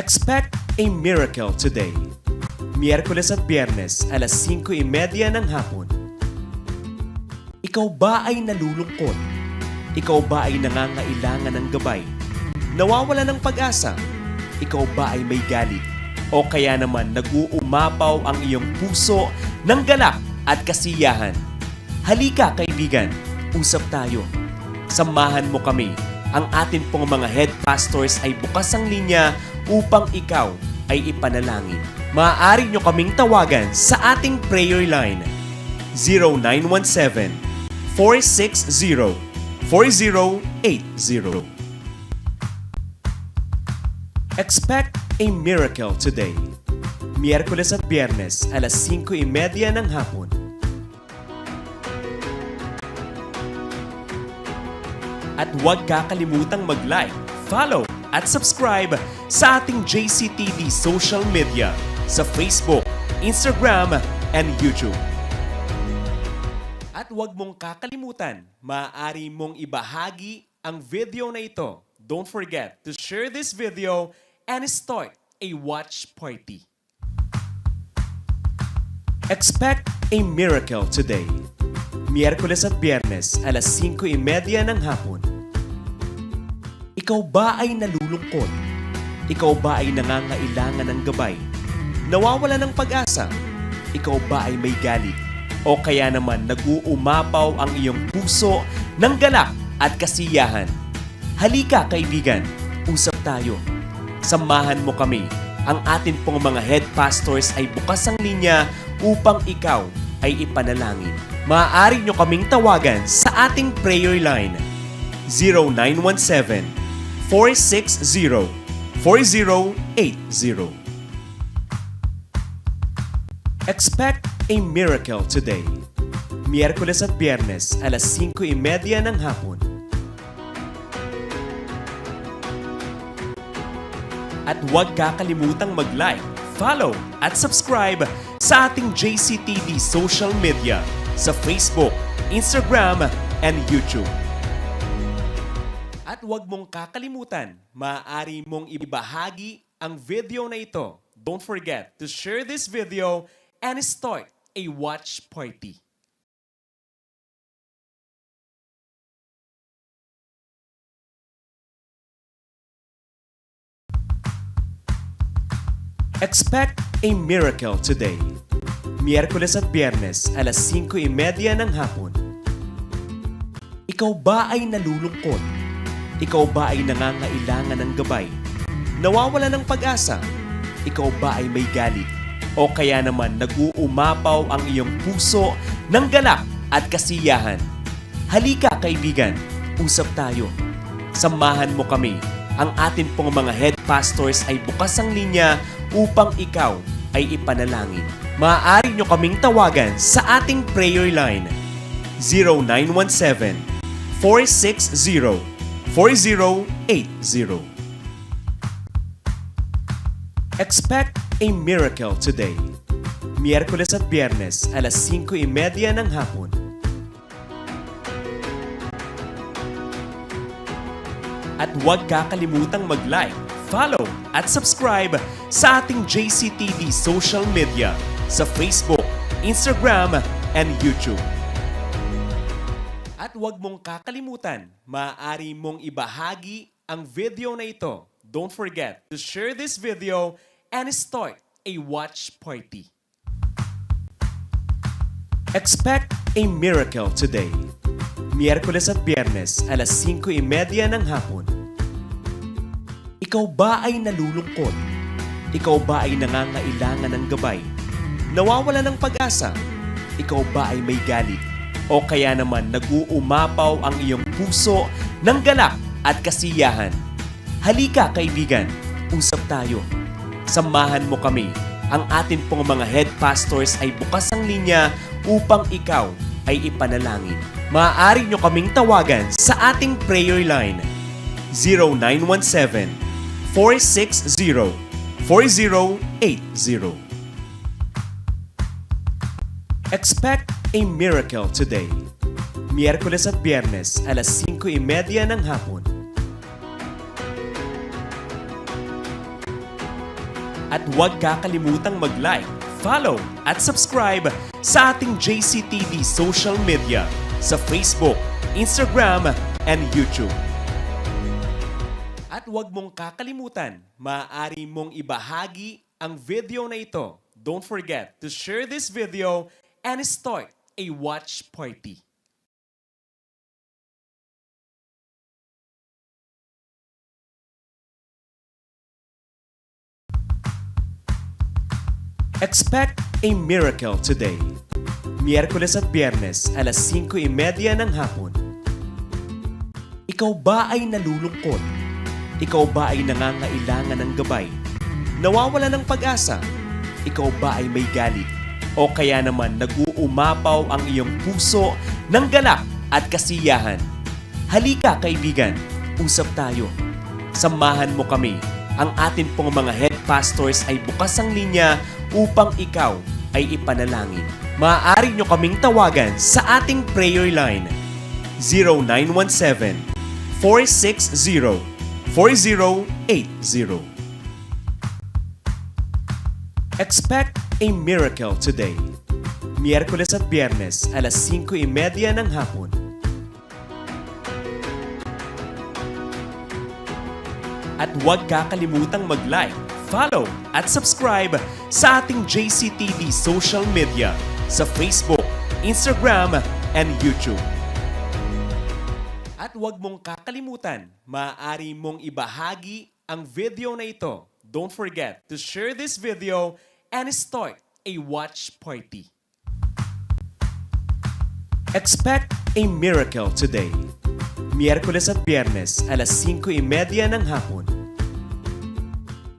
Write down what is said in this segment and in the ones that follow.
Expect a miracle today. Miyerkules at Biyernes, alas 5:30 ng hapon. Ikaw ba ay nalulungkot? Ikaw ba ay nangangailangan ng gabay? Nawawala ng pag-asa? Ikaw ba ay may galit? O kaya naman nag-uumapaw ang iyong puso ng galak at kasiyahan? Halika kaibigan, usap tayo. Samahan mo kami. Ang atin pong mga head pastors ay bukas ang linya upang ikaw ay ipanalangin. Maaari nyo kaming tawagan sa ating prayer line 0917-460-4080. Expect a miracle today. Miyerkules at Biyernes, alas 5:30 ng hapon. At huwag kakalimutang mag-like, follow, at subscribe sa ating JCTV social media sa Facebook, Instagram, and YouTube. At huwag mong kakalimutan, maaari mong ibahagi ang video na ito. Don't forget to share this video and start a watch party. Expect a miracle today. Miyerkules at Biyernes, alas 5:30 ng hapon. Ikaw ba ay nalulungkot? Ikaw ba ay nangangailangan ng gabay? Nawawala ng pag-asa? Ikaw ba ay may galit? O kaya naman nag-uumapaw ang iyong puso ng galak at kasiyahan? Halika kaibigan, usap tayo. Samahan mo kami. Ang atin pong mga head pastors ay bukas ang linya upang ikaw ay ipanalangin. Maaari nyo kaming tawagan sa ating prayer line 0917-460-4080. Expect a miracle today. Miyerkules at Biyernes, alas 5:30 ng hapon. At huwag kakalimutang mag-like, follow, at subscribe sa ating JCTV social media sa Facebook, Instagram, and YouTube. At huwag mong kakalimutan, maaari mong ibahagi ang video na ito. Don't forget to share this video and start a watch party. Expect a miracle today. Miyerkules at Biyernes, alas 5:30 ng hapon. Ikaw ba ay nalulungkot? Ikaw ba ay nangangailangan ng gabay? Nawawala ng pag-asa? Ikaw ba ay may galit? O kaya naman nag-uumapaw ang iyong puso ng galak at kasiyahan? Halika kaibigan, usap tayo. Samahan mo kami. Ang atin pong mga head pastors ay bukas ang linya upang ikaw ay ipanalangin. Maaari nyo kaming tawagan sa ating prayer line 0917-460-4080. Expect a miracle today. Miyerkules at Biyernes, alas 5:30 ng hapon. At huwag kakalimutang mag-like, follow, at subscribe sa ating JCTV social media sa Facebook, Instagram, and YouTube. At huwag mong kakalimutan, maaari mong ibahagi ang video na ito. Don't forget to share this video and start a watch party. Expect a miracle today. Miyerkules at Biyernes, alas 5:30 ng hapon. Ikaw ba ay nalulungkot? Ikaw ba ay nangangailangan ng gabay? Nawawala ng pag-asa? Ikaw ba ay may galit? O kaya naman nag-uumapaw ang iyong puso ng galak at kasiyahan? Halika kaibigan, usap tayo. Samahan mo kami. Ang atin pong mga head pastors ay bukas ang linya upang ikaw ay ipanalangin. Maaari nyo kaming tawagan sa ating prayer line 0917-460-4080. Expect a miracle today. Miyerkules at Biyernes, alas 5:30 ng hapon. At huwag kakalimutang mag-like, follow at subscribe sa ating JCTV social media sa Facebook, Instagram, and YouTube. At huwag mong kakalimutan, maaari mong ibahagi ang video na ito. Don't forget to share this video and start a watch party. Expect a miracle today. Miyerkules at Biyernes, alas 5:30 ng hapon. Ikaw ba ay nalulungkot? Ikaw ba ay nangangailangan ng gabay? Nawawala ng pag-asa? Ikaw ba ay may galit? O kaya naman nag-uumapaw ang iyong puso ng galak at kasiyahan? Halika kaibigan, usap tayo. Samahan mo kami. Ang atin pong mga head pastors ay bukas ang linya upang ikaw ay ipanalangin. Maaari nyo kaming tawagan sa ating prayer line 0917-460-4080. Expect a miracle today. Miyerkules at Biyernes, alas 5:30 ng hapon. At huwag kakalimutang mag-like, follow at subscribe sa ating JCTV social media sa Facebook, Instagram, and YouTube. At huwag mong kakalimutan, maaari mong ibahagi ang video na ito. Don't forget to share this video and start a watch party. Expect a miracle today. Miyerkules at Biyernes, alas 5:30 ng hapon.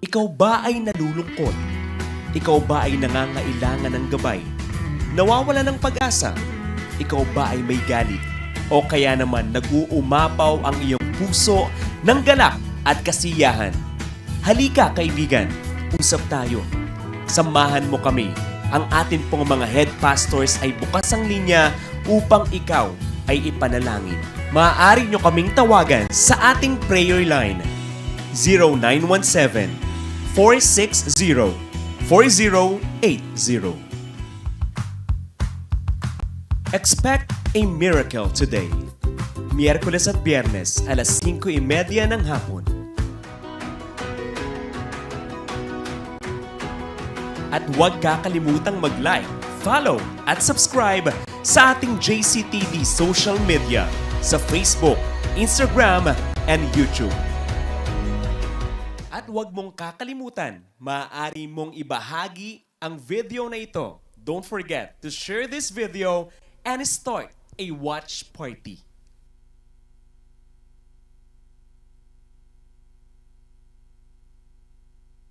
Ikaw ba ay nalulungkot? Ikaw ba ay nangangailangan ng gabay? Nawawala ng pag-asa? Ikaw ba ay may galit? O kaya naman nag-uumapaw ang iyong puso ng galak at kasiyahan? Halika kaibigan, usap tayo. Samahan mo kami. Ang atin pong mga head pastors ay bukas ang linya upang ikaw ay ipanalangin. Maaari nyo kaming tawagan sa ating prayer line 0917-460-4080. Expect a miracle today. Miyerkules at Biyernes, alas 5:30 ng hapon. At huwag kakalimutang mag-like, follow at subscribe sa ating JCTV social media sa Facebook, Instagram, and YouTube. At huwag mong kakalimutan, maaari mong ibahagi ang video na ito. Don't forget to share this video and start a watch party.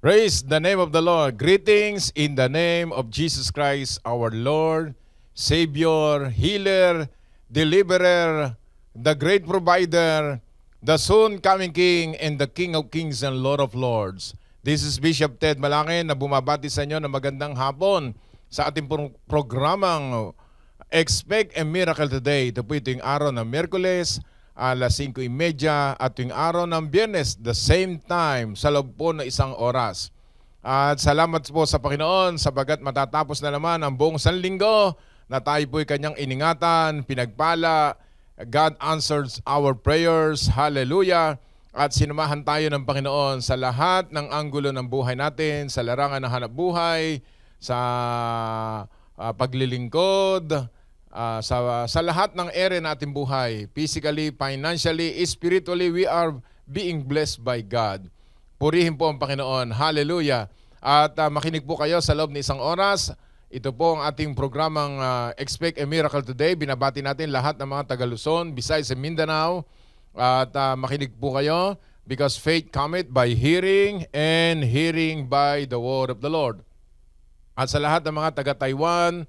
Praise the name of the Lord. Greetings in the name of Jesus Christ, our Lord, Savior, Healer, Deliverer, the great Provider, the soon coming King, and the King of Kings and Lord of Lords. This is Bishop Ted Malangin na bumabati sa inyo ng magandang hapon sa ating programang Expect a Miracle Today. Ito po yung araw ng Miyerkules, alas 5:30 at tuwing araw ng Biyernes, the same time, sa loob po ng 1 oras. At salamat po sa Panginoon sapagat matatapos na naman ang buong sanlinggo na tayo po'y kanyang iningatan, pinagpala. God answers our prayers. Hallelujah. At sinamahan tayo ng Panginoon sa lahat ng anggulo ng buhay natin, sa larangan ng hanap buhay, sa paglilingkod, sa lahat ng ere ng ating buhay, physically, financially, spiritually, we are being blessed by God. Purihin po ang Panginoon. Hallelujah. At makinig po kayo sa loob ng 1 oras. Ito po ang ating programang Expect a Miracle Today. Binabati natin lahat ng mga taga Luzon, Visayas, and Mindanao. At makinig po kayo because faith cometh by hearing and hearing by the word of the Lord. At sa lahat ng mga taga Taiwan,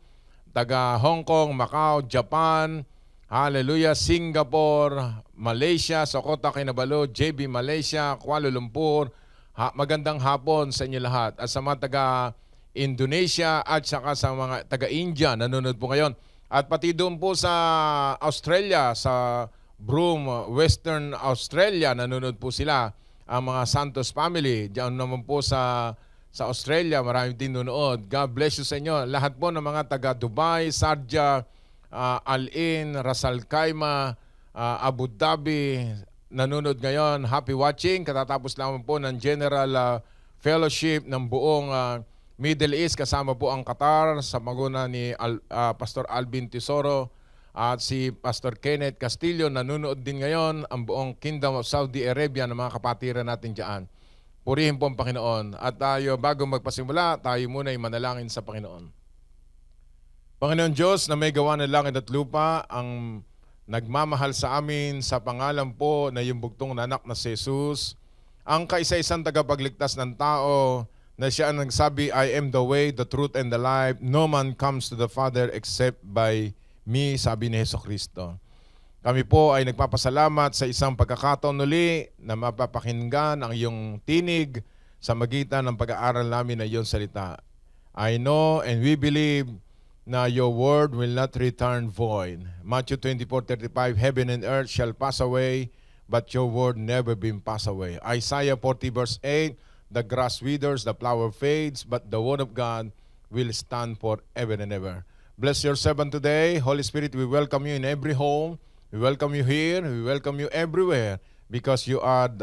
taga Hong Kong, Macau, Japan, hallelujah, Singapore, Malaysia, Sokota, Kinabalu, JB Malaysia, Kuala Lumpur, magandang hapon sa inyo lahat. At sa mga taga Indonesia at saka sa mga taga India, nanonood po ngayon. At pati doon po sa Australia, sa Broome, Western Australia, nanonood po sila, ang mga Santos family. Diyan naman po sa sa Australia, marami din nunood. God bless you sa inyo. Lahat po ng mga taga Dubai, Sharjah, Al-In, Ras Al Khaimah, Abu Dhabi, nanonood ngayon. Happy watching. Katatapos lamang po ng General Fellowship ng buong Middle East. Kasama po ang Qatar sa maguna ni Pastor Alvin Tesoro at si Pastor Kenneth Castillo. Nanonood din ngayon ang buong Kingdom of Saudi Arabia ng mga kapatiran natin dyan. Purihin po ang Panginoon. At tayo, bago magpasimula, tayo muna ay manalangin sa Panginoon. Panginoon Diyos na may gawa ng langit at lupa, ang nagmamahal sa amin sa pangalan po na iyong bugtong na anak na si Jesus, ang kaisa-isang tagapagligtas ng tao na siya ang nagsabi, I am the way, the truth, and the life. No man comes to the Father except by me, sabi ni Jesucristo. Kami po ay nagpapasalamat sa isang pagkakataon uli na mapapakinggan ang iyong tinig sa magitan ng pag-aaral namin ng iyong salita. I know and we believe na your word will not return void. Matthew 24:35, heaven and earth shall pass away, but your word never been pass away. Isaiah 40 verse 8, the grass withers, the flower fades, but the word of God will stand forever and ever. Bless your servant today. Holy Spirit, we welcome you in every home. We welcome you here. We welcome you everywhere because you are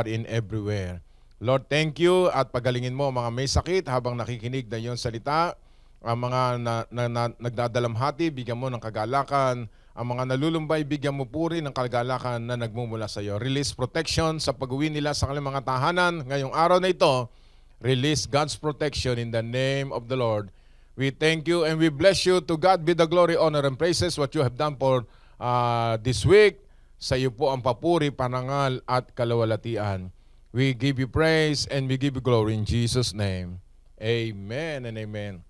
in everywhere. Lord, thank you at pagalingin mo mga may sakit habang nakikinig na iyong salita. Ang mga nagdadalamhati, bigyan mo ng kagalakan. Ang mga nalulumbay, bigyan mo puri ng kagalakan na nagmumula sa iyo. Release protection sa pag-uwi nila sa kanilang mga tahanan. Ngayong araw na ito, release God's protection in the name of the Lord. We thank you and we bless you. To God be the glory, honor, and praises what you have done for this week. Sa iyo po ang papuri, panangal at kalawalatian. We give you praise and we give you glory in Jesus' name. Amen and amen.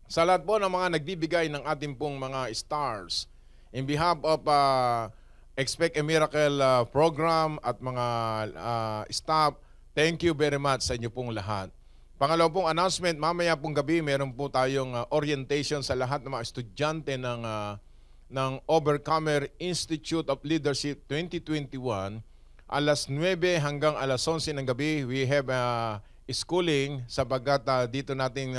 Sa lahat po ng mga nagbibigay ng ating pong mga stars, in behalf of Expect a Miracle program at mga staff, thank you very much sa inyo pong lahat. Pangalawa pong announcement, mamaya pong gabi meron po tayong orientation sa lahat ng mga estudyante ng Overcomer Institute of Leadership 2021. Alas 9 hanggang alas 11 ng gabi, we have schooling sabagat dito nating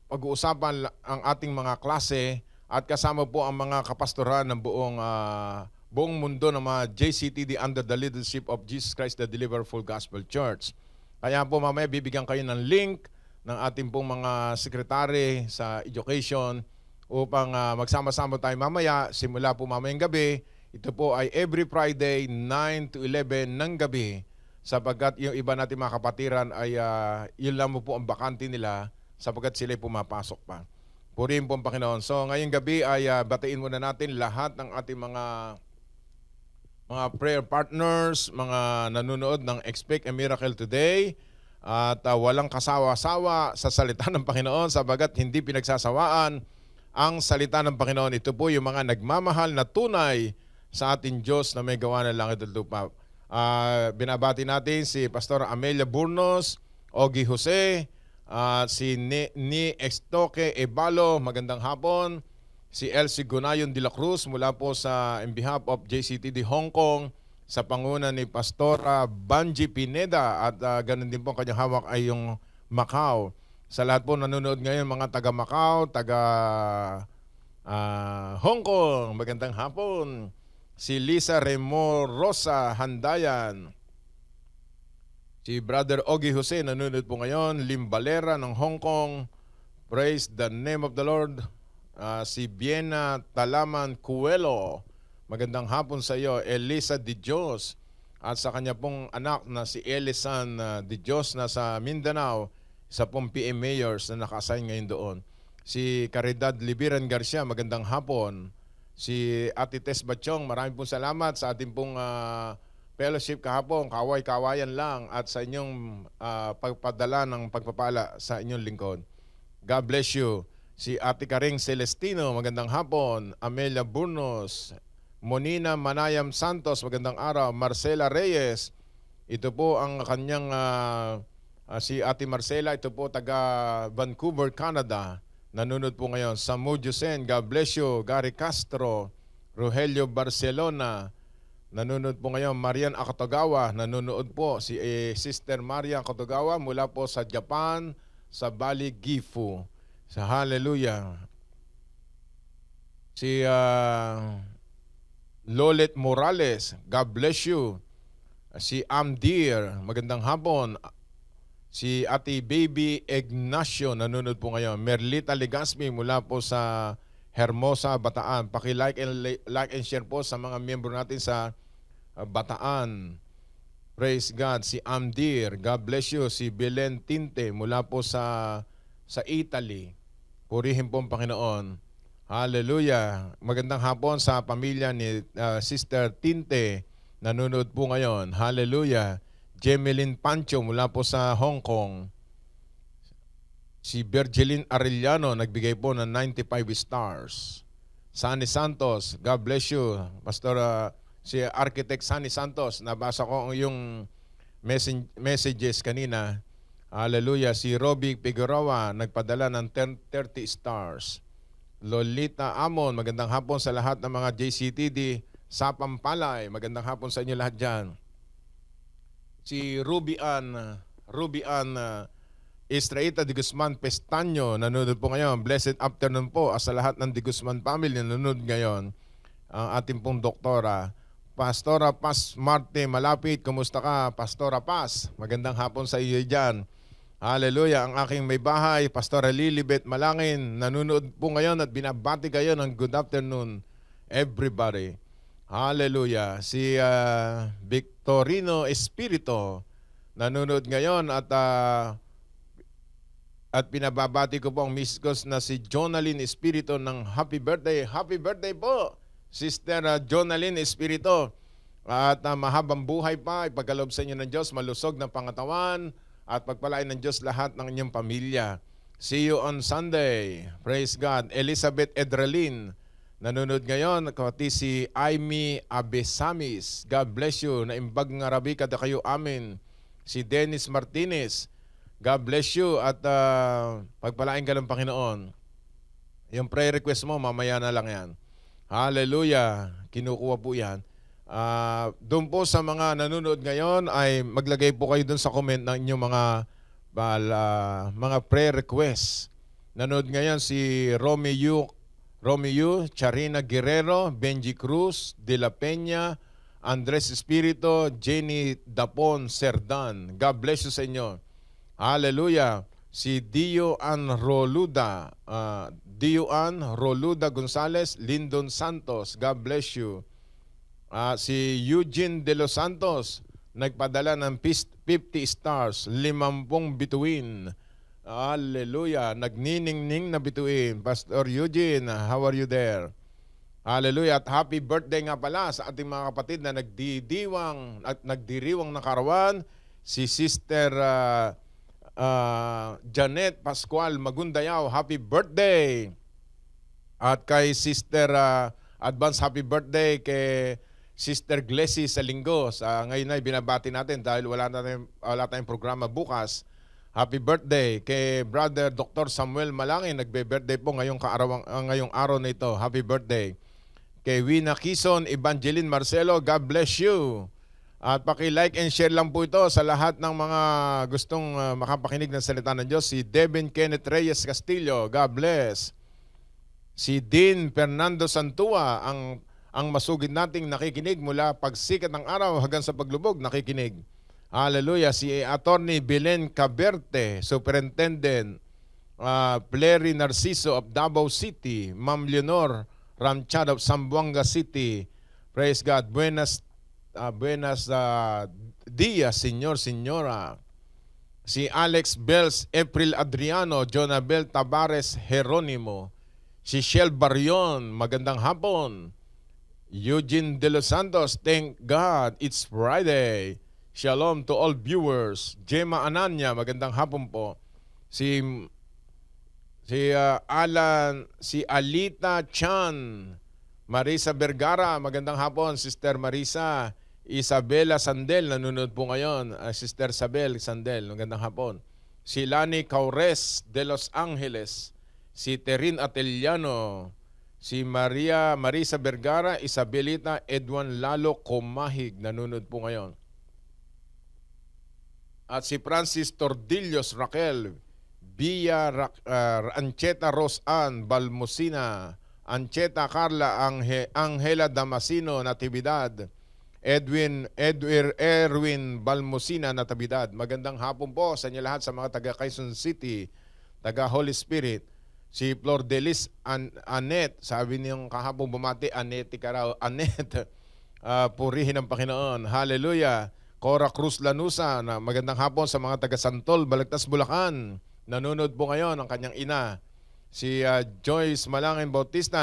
pag-uusapan ang ating mga klase at kasama po ang mga kapastoran ng buong mundo ng mga JCTD under the leadership of Jesus Christ the Deliverer Full Gospel Church. Kaya po mamaya bibigyan kayo ng link ng ating pong mga sekretary sa education upang magsama-sama tayo mamaya, simula po mamayang gabi. Ito po ay every Friday 9 to 11 ng gabi sapagkat yung iba natin mga kapatiran ay yun lang po ang bakante nila sapagkat sila pumapasok pa. Purihin po ang Panginoon. So ngayong gabi ay batiin muna natin lahat ng ating mga prayer partners, mga nanonood ng Expect a Miracle Today. At walang kasawa-sawa sa salita ng Panginoon sabagat hindi pinagsasawaan ang salita ng Panginoon. Ito po yung mga nagmamahal na tunay sa ating Diyos na may gawa ng langit at lupa. Binabati natin si Pastor Amelia Burnos, Ogie Jose, si Ni Extoque Ebalo, magandang hapon. Si Elsie Gunayon de la Cruz mula po sa in behalf of JCTD Hong Kong, sa panguna ni Pastora Banji Pineda at ganun din po kanyang hawak ay yung Macau. Sa lahat po nanonood ngayon mga taga Macau, taga Hong Kong, magandang hapon. Si Lisa Remo Rosa Handayan. Si Brother Ogie Jose nanonood po ngayon. Limbalera ng Hong Kong. Praise the name of the Lord. Si Biena Talaman Cuelo. Magandang hapon sa iyo. Elisa de Dios. At sa kanya pong anak na si Elisan de Dios na sa Mindanao. Isa pong PM Mayors na naka-assign ngayon doon. Si Caridad Libiran Garcia. Magandang hapon. Si Ate Tess Batchong, maraming pong salamat sa ating pong fellowship kahapon. Kaway-kawayan lang at sa inyong pagpadala ng pagpapala sa inyong lingkod. God bless you. Si Ate Karing Celestino, magandang hapon. Amelia Burnos, Monina Manayam Santos, magandang araw. Marcela Reyes, ito po ang kanyang, si Ate Marcela, ito po taga Vancouver, Canada. Nanonood po ngayon. Samu Jusen, God bless you. Gary Castro, Rogelio Barcelona, Nanonood po ngayon, Marian Akatogawa. Nanonood po si Sister Marian Akatogawa mula po sa Japan, sa Bali, Gifu. Sa Hallelujah. Si Lolet Morales, God bless you. Si Amdir, magandang hapon. Si Ate Baby Ignacio, nanonood po ngayon. Merlita Legaspi mula po sa Hermosa, Bataan. Paki-like and share po sa mga miyembro natin sa Bataan. Praise God. Si Amdir, God bless you. Si Belen Tinte mula po sa Italy. Purihin po ang Panginoon. Hallelujah. Magandang hapon sa pamilya ni Sister Tinte. Nanonood po ngayon. Hallelujah. Jemeline Pancho mula po sa Hong Kong. Si Virgilin Arellano nagbigay po ng 95 stars. Sunny Santos, God bless you. Pastor, si Architect Sunny Santos, nabasa ko yung messages kanina. Hallelujah. Si Robbie Figueroa nagpadala ng 30 stars. Lolita Amon, magandang hapon sa lahat ng mga JCTD sa Pampalay. Magandang hapon sa inyo lahat dyan. Si Ruby Ann Estraita de Guzman Pestaño, nanonood po ngayon. Blessed afternoon po sa lahat ng de Guzman family nanonood ngayon. Ang ating pong doktora. Pastora Paz Marte Malapit, kumusta ka? Pastora Paz, magandang hapon sa iyo dyan. Hallelujah. Ang aking may bahay, Pastora Lilibet Malangin, nanonood po ngayon at binabati kayo ng good afternoon, everybody. Hallelujah. Si Victorino Espirito, nanonood ngayon at pinababati ko po ang miss ko na si Jonaline Espirito ng happy birthday. Happy birthday po, Sister Jonaline Espirito. At mahabang buhay pa, ipagkaloob sa inyo ng Diyos, malusog ng pangatawan, at pagpalain ng Diyos lahat ng inyong pamilya. See you on Sunday. Praise God. Elizabeth Edralin, nanonood ngayon. Kapati si Aimee Abesamis, God bless you. Naimbag nga rabi kada kayo amin. Si Dennis Martinez, God bless you at pagpalain ka ng Panginoon. Yung prayer request mo, mamaya na lang yan. Hallelujah. Kinukuha po yan. Doon po sa mga nanonood ngayon ay maglagay po kayo doon sa comment ng inyong mga prayer requests. Nanonood ngayon si Romeo, Charina Guerrero, Benji Cruz, De La Peña, Andres Espirito, Jenny Dapon Serdan. God bless you sa inyo. Hallelujah. Si Dio Ann Roluda Gonzales, Lyndon Santos, God bless you. Si Eugene De Los Santos, nagpadala ng 50 stars, 50 bituin. Hallelujah. Nagniningning na bituin. Pastor Eugene, how are you there? Hallelujah. At happy birthday nga pala sa ating mga kapatid na nagdiriwang nakarawan, si Sister Janet Pascual Magundayaw. Happy birthday! At kay Sister advance happy birthday kay Sister Glessy sa linggo. Ngayon ay binabati natin dahil wala tayong programa bukas. Happy birthday kay Brother Dr. Samuel Malangin. Nagbe-birthday po ngayong araw na ito. Happy birthday. Kay Wina Quizon, Evangeline Marcelo, God bless you. At paki-like and share lang po ito sa lahat ng mga gustong makapakinig ng salita ng Diyos. Si Devin Kenneth Reyes Castillo, God bless. Si Dean Fernando Santua, ang masugid nating nakikinig mula pagsikat ng araw hanggang sa paglubog, nakikinig. Hallelujah. Si Attorney Belen Caberte, Superintendent Plery Narciso of Davao City, Ma'am Leonor Ramchad of Zamboanga City. Praise God. Buenas dias, Senyora. Si Alex Bells, April Adriano, Jonabel Tabares Jeronimo. Si Shell Barion, magandang hapon. Eugene De Los Santos, thank God, it's Friday. Shalom to all viewers. Gemma Ananya, magandang hapon po. Si Alita Chan, Marisa Vergara, magandang hapon. Sister Marisa. Isabela Sandel, nanonood po ngayon. Sister Isabel Sandel, magandang hapon. Si Lani Caures de Los Angeles. Si Terin Ateliano. Si Marisa Vergara, Isabelita, Edwan Lalo Comahig, nanonood po ngayon. At si Francis Tordillos Raquel, Ancheta Rosan Balmosina, Ancheta Carla Angela Damasino Natividad, Erwin Balmosina Natividad. Magandang hapon po sa inyo lahat sa mga taga Quezon City, taga Holy Spirit. Si Flor Delis Anet, sabi niyong kahapon bumati, Anet ka raw. Anet, purihin ang Panginoon. Hallelujah. Cora Cruz Lanusa, na magandang hapon sa mga taga Santol, Balagtas, Bulacan. Nanonood po ngayon ang kanyang ina. Si Joyce Malangin Bautista,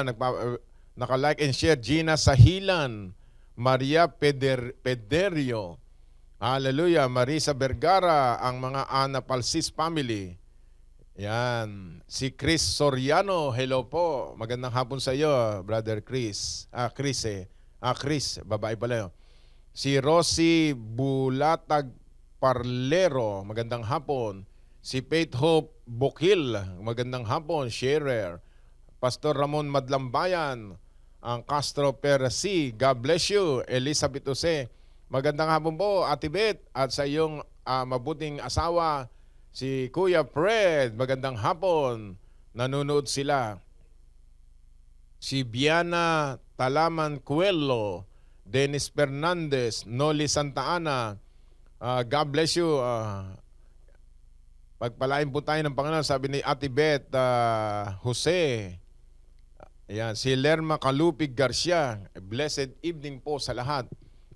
naka-like and share. Gina Sahilan, Maria Pederio. Hallelujah. Marisa Vergara, ang mga Ana Palsis family. Yan. Si Chris Soriano, hello po. Magandang hapon sa iyo, Brother Chris. Chris, babae pala yun. Si Rosie Bulatag Parlero, magandang hapon. Si Faith Hope Bukil, magandang hapon. Sharer. Pastor Ramon Madlambayan, ang Castro Percy, God bless you. Elizabeth Jose, magandang hapon po, Ate Beth, at sa iyong mabuting asawa, si Kuya Fred, magandang hapon. Nanonood sila. Si Biana Talaman Cuello, Dennis Fernandez, Noli Santa Ana, God bless you. Pagpalain po tayo ng Panginoon, sabi ni Ate Beth Jose. Ayan, si Lerma Kalupig Garcia, blessed evening po sa lahat.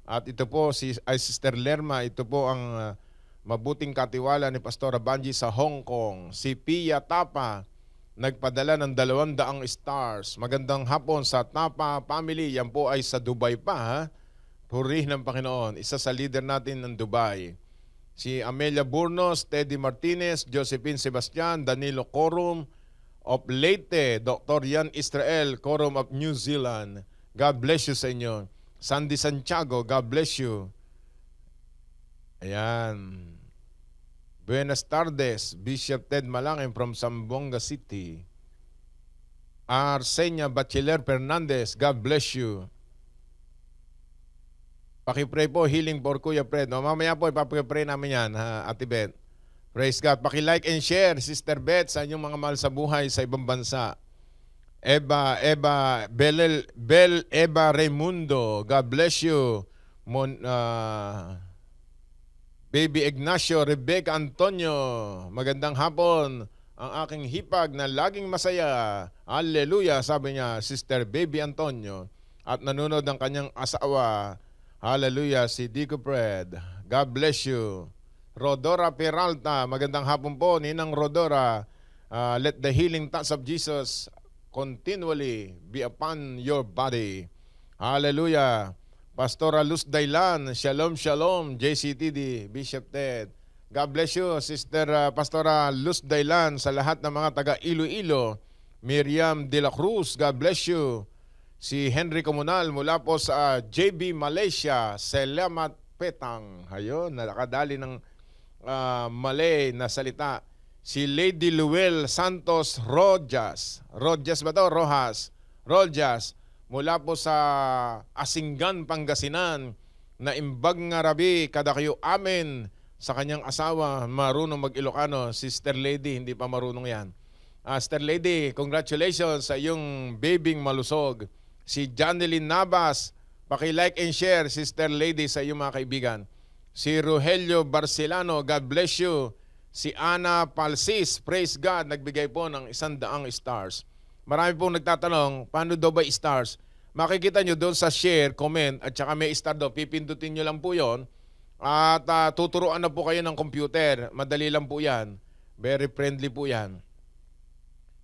At ito po, Sister Lerma, ito po ang mabuting katiwala ni Pastor Banji sa Hong Kong. Si Pia Tapa, nagpadala ng 200 stars. Magandang hapon sa Tapa family. Yan po ay sa Dubai pa, ha? Purihin ng Panginoon. Isa sa leader natin ng Dubai. Si Amelia Burnos, Teddy Martinez, Josephine Sebastian, Danilo Corum of Leyte, Dr. Yan Israel, Corum of New Zealand. God bless you sa inyo. Sandy Santiago, God bless you. Ayan. Buenas tardes, Bishop Ted Malangin from Zamboanga City. Arsenia Bachiller Fernandez, God bless you. Pakipray po, healing for Kuya Fred. No, mamaya po, ipapipray namin yan, ha, Ate Beth. Praise God. Paki-like and share, Sister Beth, sa inyong mga mahal sa buhay sa ibang bansa. Eva Raimundo, God bless you. Baby Ignacio, Rebecca Antonio, magandang hapon. Ang aking hipag na laging masaya. Hallelujah, sabi niya, Sister Baby Antonio. At nanonood ng kanyang asawa. Hallelujah, si Dico Fred. God bless you. Rodora Peralta, magandang hapon po, Ninang Rodora. Let the healing touch of Jesus continually be upon your body. Hallelujah. Pastora Luz Dailan, Shalom Shalom, JCTD, Bishop Ted. God bless you, Sister Pastora Luz Dailan, sa lahat ng mga taga Iloilo. Miriam De La Cruz, God bless you. Si Henry Comunal mula po sa JB Malaysia, Selamat Petang. Ayun, nakadali ng Malay na salita. Si Lady Luel Santos Rojas. Rojas ba to? Rojas. Mula po sa Asinggan, Pangasinan, na imbag nga rabi kada kayo amin sa kanyang asawa, marunong mag-Ilocano, Sister Lady, hindi pa marunong yan. Sister Lady, congratulations sa iyong babing malusog. Si Janeline Navas, paki-like and share, Sister Lady, sa iyong mga kaibigan. Si Rogelio Barcelano, God bless you. Si Ana Palsis, praise God, nagbigay po ng 100 stars. Marami pong nagtatanong, paano daw ba stars? Makikita nyo doon sa share, comment, at saka may star doon. Pipindutin nyo lang po yon. At tuturuan na po kayo ng computer. Madali lang po yan. Very friendly po yan.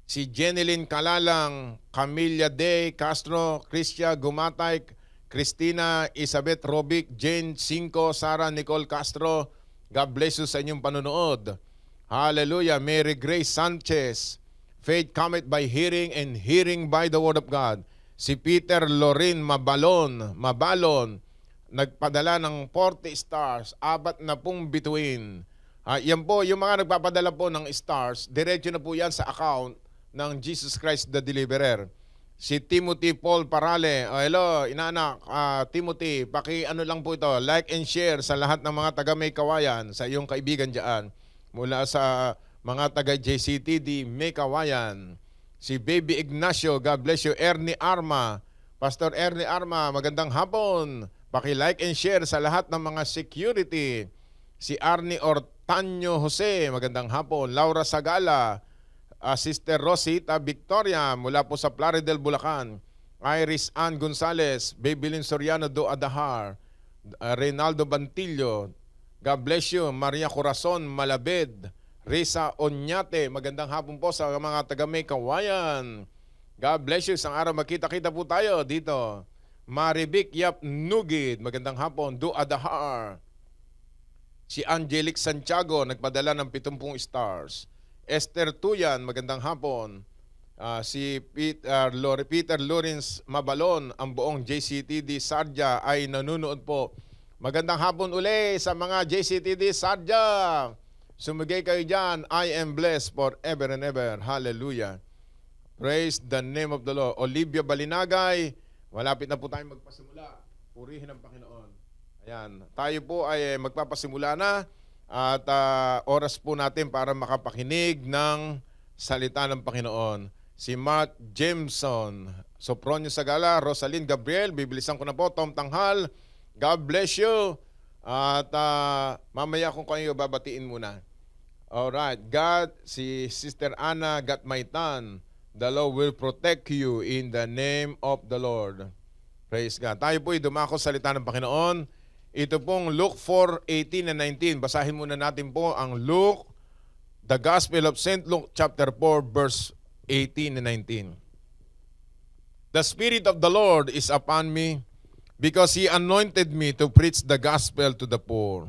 Si Jeneline Kalalang, Camilla Day Castro, Cristia Gumatay, Christina Isabeth Robic, Jane Cinco, Sara Nicole Castro, God bless you sa inyong panonood. Hallelujah. Mary Grace Sanchez, faith cometh by hearing and hearing by the word of God. Si Peter Lorin Mabalon, nagpadala ng 40 stars, 40 bituin. Yan po, yung mga nagpapadala po ng stars, diretso na po yan sa account ng Jesus Christ the Deliverer. Si Timothy Paul Parale. Hello, inaanak. Timothy, ano lang po ito. Like and share sa lahat ng mga taga May Kawayan, sa iyong kaibigan dyan. Mula sa mga taga JCTD May Kawayan. Si Baby Ignacio, God bless you. Ernie Arma. Pastor Ernie Arma, magandang hapon. Like and share sa lahat ng mga security. Si Arnie Ortanyo Jose, magandang hapon. Laura Sagala. Sister Rosita Victoria mula po sa Plaridel, Bulacan. Iris Ann Gonzales, Babylin Soriano do Adahar, Reynaldo Bantillo, God bless you. Maria Corazon Malabed, Risa Onyate, magandang hapon po sa mga taga May Kawayan. God bless you. Isang araw magkita-kita po tayo dito. Marivic Yap Nugid, magandang hapon. Do Adahar. Si Angelic Santiago, nagpadala ng 70 stars. Esther Tuyan, magandang hapon. Si Peter Lawrence Mabalon, ang buong JCTD Sarja ay nanonood po. Magandang hapon uli sa mga JCTD Sarja. Sumigay kayo dyan. I am blessed forever and ever. Hallelujah. Praise the name of the Lord. Olivia Balinagay, malapit na po tayong magpasimula. Purihin ang Panginoon. Ayan. Tayo po ay magpapasimula na. At oras po natin para makapakinig ng salita ng Panginoon. Si Mark Jameson, Sopronio Sagala, Rosalyn Gabriel, bibilisan ko na po, Tom Tanghal, God bless you. At mamaya kung kayo babatiin muna. Alright, God, si Sister Anna Gatmaitan, the Lord will protect you in the name of the Lord. Praise God. Tayo po ay dumako sa salita ng Panginoon. Ito pong Luke 4:18 and 19. Basahin muna natin po ang Luke, the Gospel of St. Luke chapter 4 verse 18 and 19. The Spirit of the Lord is upon me, because He anointed me to preach the gospel to the poor.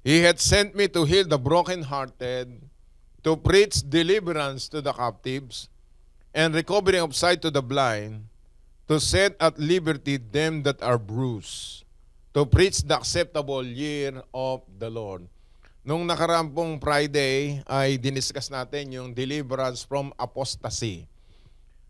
He had sent me to heal the brokenhearted, to preach deliverance to the captives, and recovering of sight to the blind, to set at liberty them that are bruised, to preach the acceptable year of the Lord. Nung nakarampong Friday ay diniscuss natin yung deliverance from apostasy.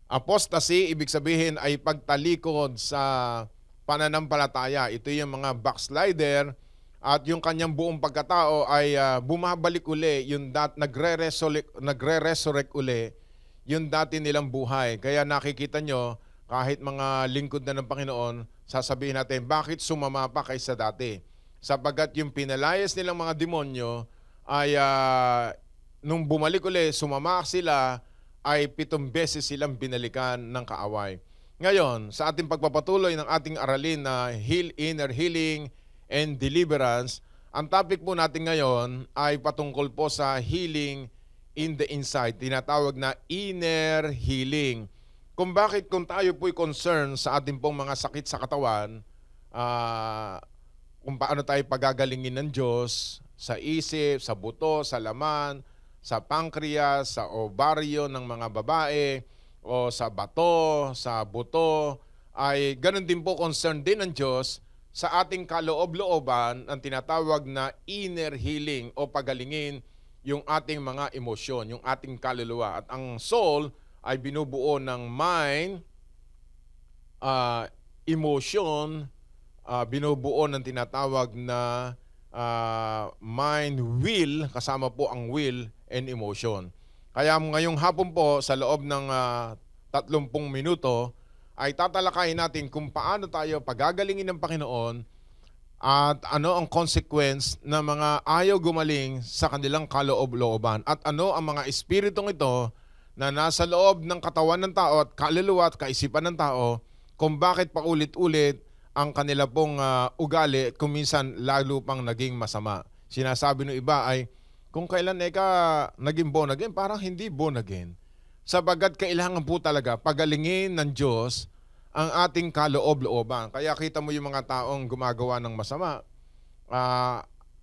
Apostasy, ibig sabihin ay pagtalikod sa pananampalataya. Ito yung mga backslider at yung kanyang buong pagkatao ay bumabalik uli, yung nagre-resurrect uli yung dati nilang buhay. Kaya nakikita nyo, kahit mga lingkod na ng Panginoon, sasabihin natin, bakit sumama pa kaysa dati? Sapagat yung pinalayas nilang mga demonyo ay nung bumalik uli, sumama sila, ay 7 beses silang binalikan ng kaaway. Ngayon, sa ating pagpapatuloy ng ating aralin na inner healing and deliverance, ang topic po natin ngayon ay patungkol po sa healing in the inside, tinatawag na inner healing. Kung tayo po'y concern sa ating pong mga sakit sa katawan, kung paano tayo pagagalingin ng Diyos sa isip, sa buto, sa laman, sa pancreas, sa ovaryo ng mga babae, o sa bato, sa buto, ay ganun din po concern din ng Diyos sa ating kaloob-looban ang tinatawag na inner healing o pagalingin yung ating mga emosyon, yung ating kaluluwa. At ang soul ay binubuo ng mind, emotion, binubuo ng tinatawag na mind, will, kasama po ang will and emotion. Kaya ngayong hapon po, sa loob ng 30 minuto, ay tatalakayin natin kung paano tayo pagagalingin ng Panginoon at ano ang consequence ng mga ayaw gumaling sa kanilang kaloob-looban at ano ang mga espiritong ito na nasa loob ng katawan ng tao at kaluluwa at kaisipan ng tao kung bakit paulit-ulit ang kanila pong ugali at kung minsan lalo pang naging masama. Sinasabi ng iba ay kung kailan naging born again, parang hindi born again. Sabagat kailangan po talaga pagalingin ng Diyos ang ating kaloob-looban. Kaya kita mo yung mga taong gumagawa ng masama,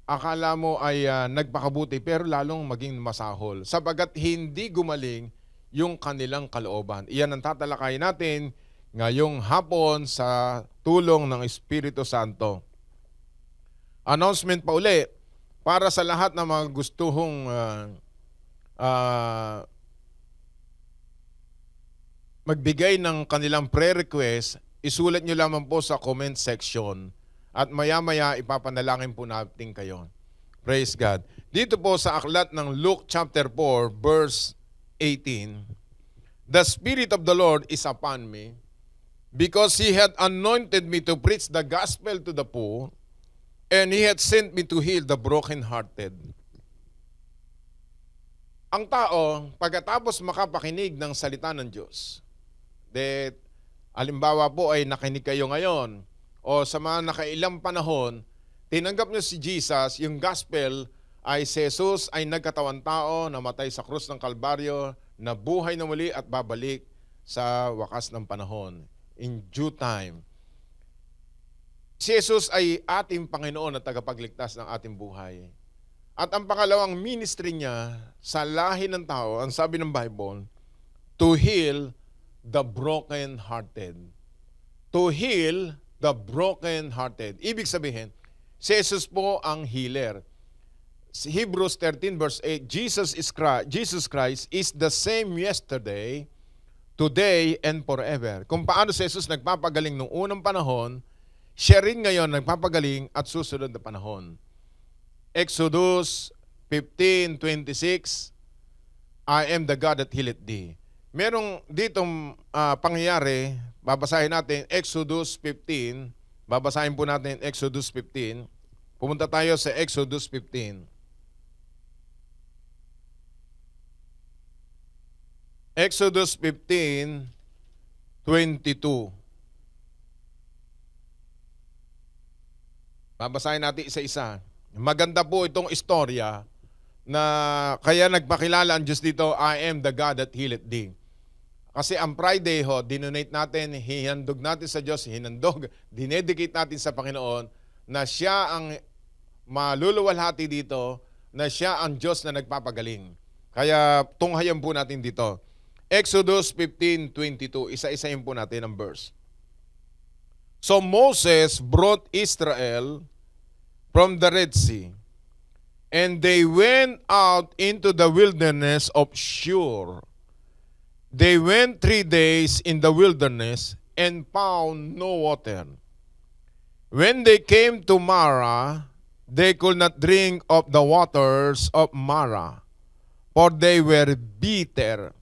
akala mo ay nagpakabuti pero lalong maging masahol. Sabagat hindi gumaling yung kanilang kalooban. Iyan ang tatalakayin natin ngayong hapon sa tulong ng Espiritu Santo. Announcement pa uli, para sa lahat ng mga gustuhong magbigay ng kanilang prayer request, isulat nyo lamang po sa comment section at maya-maya ipapanalangin po natin kayo. Praise God. Dito po sa aklat ng Luke chapter 4 verse 18, "The Spirit of the Lord is upon me, because He had anointed me to preach the gospel to the poor, and He had sent me to heal the brokenhearted." Ang tao, pagkatapos makapakinig ng salita ng Diyos, halimbawa po ay nakinig kayo ngayon, o sa mga nakailang panahon, tinanggap niyo si Jesus, yung gospel ay si Jesus ay nagkatawan tao, namatay sa krus ng Kalbaryo, nabuhay na muli at babalik sa wakas ng panahon. In due time. Si Jesus ay ating Panginoon at tagapagligtas ng ating buhay. At ang pangalawang ministry niya sa lahi ng tao, ang sabi ng Bible, to heal the broken-hearted. To heal the broken-hearted. Ibig sabihin, si Jesus po ang healer. Hebrews 13 verse 8, Jesus Christ is the same yesterday, today, and forever. Kung paano si Jesus nagpapagaling noong unang panahon, siya rin ngayon nagpapagaling at susunod na panahon. Exodus 15:26, I am the God that healeth thee. Merong ditong pangyayari, babasahin natin Exodus 15, babasahin po natin Exodus 15. Pumunta tayo sa Exodus 15. Exodus 15:22. Babasahin natin isa-isa. Maganda po itong istorya na kaya nagpakilala ang Diyos dito, I am the God that healeth thee. Kasi ang Friday dinonate natin, hinandog natin sa Diyos, dinedicate natin sa Panginoon na siya ang maluluwalhati dito, na siya ang Diyos na nagpapagaling. Kaya tunghayan po natin dito. Exodus 15:22, isa-isahin po natin ang verse. So Moses brought Israel from the Red Sea, and they went out into the wilderness of Shur. They went 3 days in the wilderness and found no water. When they came to Marah, they could not drink of the waters of Marah, for they were bitter.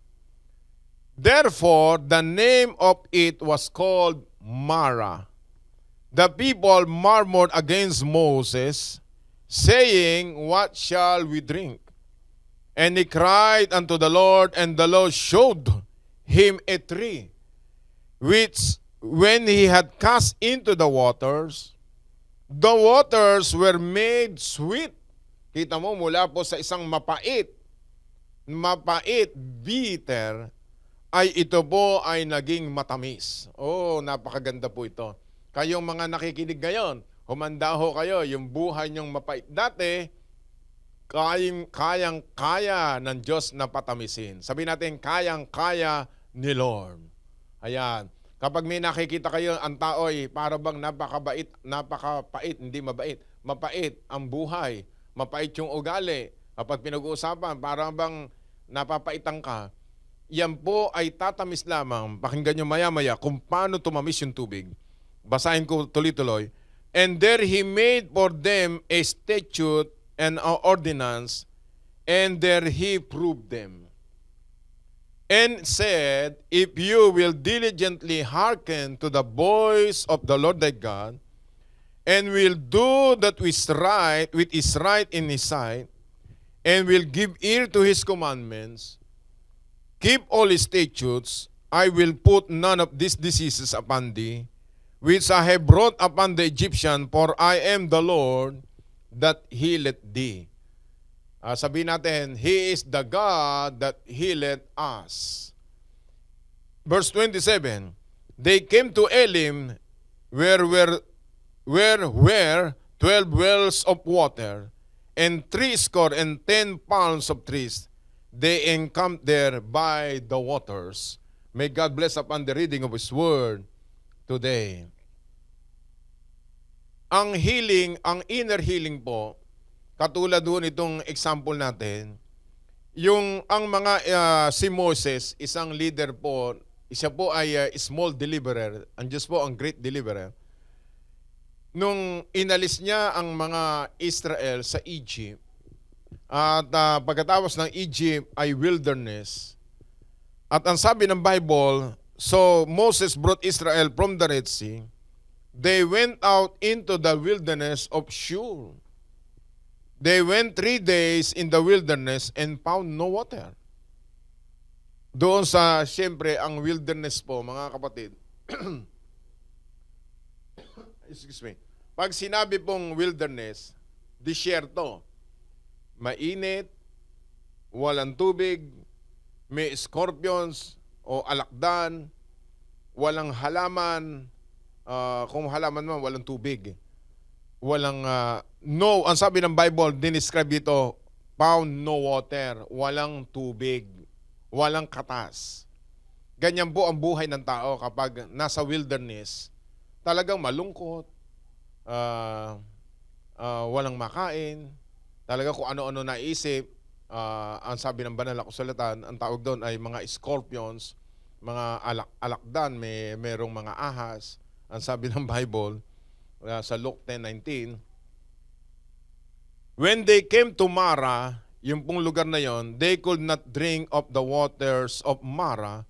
Therefore, the name of it was called Marah. The people murmured against Moses, saying, what shall we drink? And he cried unto the Lord, and the Lord showed him a tree, which when he had cast into the waters were made sweet. Kita mo, mula po sa isang mapait, bitter, ay ito po ay naging matamis. Oh, napakaganda po ito. Kayong mga nakikinig ngayon, humanda ho kayo, yung buhay niyong mapait dati, kayang-kaya ng Diyos na patamisin. Sabi natin, kayang-kaya ni Lord. Ayan. Kapag may nakikita kayo, ang tao ay para bang napakapait, hindi mabait. Mapait ang buhay, mapait yung ugali. Kapag pinag-uusapan, para bang napapaitan ka, yan po ay tatamis lamang. Pakinggan nyo maya-maya kung paano tumamis yung tubig. Basahin ko tuloy-tuloy. And there he made for them a statute and an ordinance, and there he proved them. And said, if you will diligently hearken to the voice of the Lord thy God, and will do that which is right in his sight, and will give ear to his commandments, keep all his statutes, I will put none of these diseases upon thee, which I have brought upon the Egyptian, for I am the Lord that healeth thee. Sabihin natin, He is the God that healeth us. Verse 27, they came to Elim, where were 12 wells of water, and 70 palms of trees. They encamped there by the waters. May God bless upon the reading of His Word today. Ang healing, ang inner healing po, katulad doon itong example natin, ang mga si Moses, isang leader po Siya po ay small deliverer. Ang Diyos po ang great deliverer. Nung inalis niya ang mga Israel sa Egypt, at pagkatapos ng Egypt ay wilderness, at ang sabi ng Bible, so Moses brought Israel from the Red Sea. They went out into the wilderness of Shur. They went 3 days in the wilderness and found no water. Doon sa, siyempre, ang wilderness po, mga kapatid. Excuse me. Pag sinabi pong wilderness, disyerto, mainit, walang tubig, may scorpions o alakdan, walang halaman, kung halaman man, walang tubig. Walang, no, ang sabi ng Bible, dinescribe dito, found no water, walang tubig, walang katas. Ganyan po ang buhay ng tao kapag nasa wilderness, talagang malungkot, walang makain, talaga kung ano-ano naisip. Ang sabi ng banal na kasulatan, ang tawag doon ay mga scorpions, mga alakdan, merong mga ahas. Ang sabi ng Bible sa Luke 10:19, when they came to Mara, yung pong lugar na yon, they could not drink of the waters of Mara,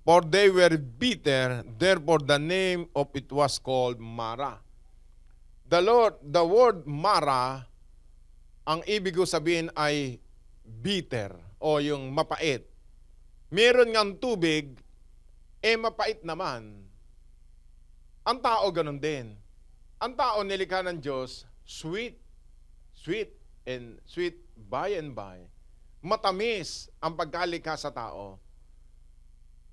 for they were bitter, therefore the name of it was called Mara. The word Mara, ang ibig ko sabihin ay bitter o yung mapait. Meron ngang tubig, mapait naman. Ang tao ganun din. Ang tao nilikha ng Diyos, sweet by and by. Matamis ang pagkalikha sa tao.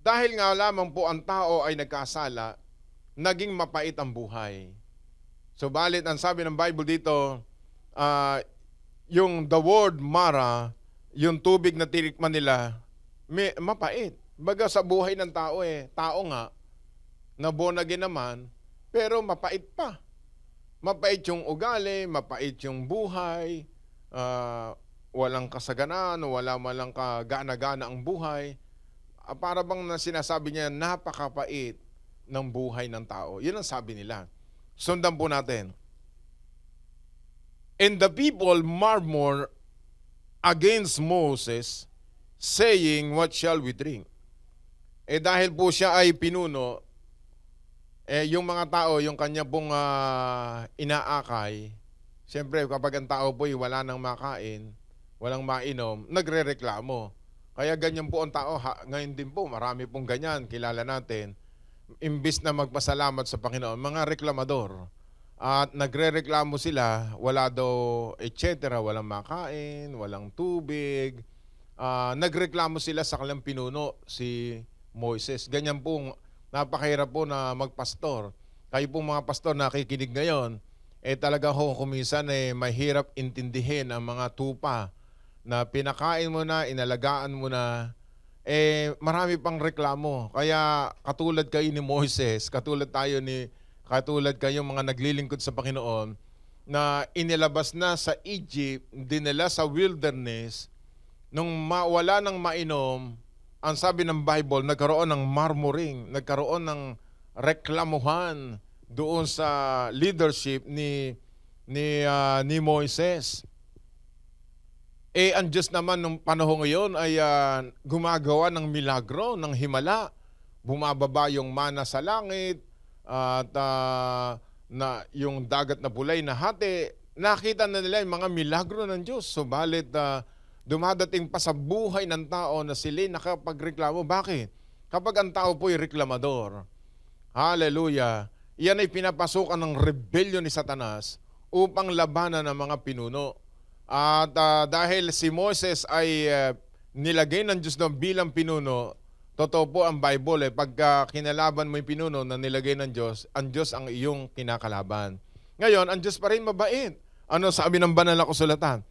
Dahil nga lamang po ang tao ay nagkasala, naging mapait ang buhay. Subalit ang sabi ng Bible dito, yung the word Mara, yung tubig na tinikman nila, mapait. Baga sa buhay ng tao tao nga, na born again naman, pero mapait pa. Mapait yung ugali, mapait yung buhay, walang kasaganaan, walang kagana-gana ang buhay. Para bang sinasabi niya, napakapait ng buhay ng tao. Yun ang sabi nila. Sundan po natin. And the people murmured against Moses, saying, what shall we drink? Dahil po siya ay pinuno, yung mga tao, yung kanya pong inaakay, siyempre kapag ang tao po wala nang makain, walang mainom, nagre-reklamo. Kaya ganyan po ang tao, ngayon din po, marami pong ganyan, kilala natin. Imbis na magpasalamat sa Panginoon, mga reklamador. At nagre-reklamo sila, wala daw, etc., walang makain, walang tubig. Nagreklamo sila sa kanilang pinuno, si Moises. Ganyan pong napakahirap po na magpastor. Kayo pong mga pastor nakikinig ngayon, talaga ho kuminsan mahirap intindihin ang mga tupa na pinakain mo na, inalagaan mo na, marami pang reklamo. Kaya katulad kayo ni Moises, katulad kayong mga naglilingkod sa Panginoon, na inilabas na sa Egypt, dinala sa wilderness, nung wala nang mainom, ang sabi ng Bible, nagkaroon ng murmuring, nagkaroon ng reklamuhan doon sa leadership ni Moises. Ang Diyos naman nung panahon ngayon ay gumagawa ng milagro, ng himala. Bumababa yung mana sa langit at na yung dagat na pulay na hati. Nakita na nila yung mga milagro ng Diyos. Subalit dumadating pa sa buhay ng tao na sila nakapagreklamo. Bakit? Kapag ang tao po ay reklamador, hallelujah, yan ay pinapasukan ng rebellion ni Satanas upang labanan ng mga pinuno. At dahil si Moses ay nilagay ng Diyos doon bilang pinuno, totoo po ang Bible, pagka kinalaban mo yung pinuno na nilagay ng Diyos, ang Diyos ang iyong kinakalaban. Ngayon, ang Diyos pa rin mabait. Ano sabi ng banal na kasulatan?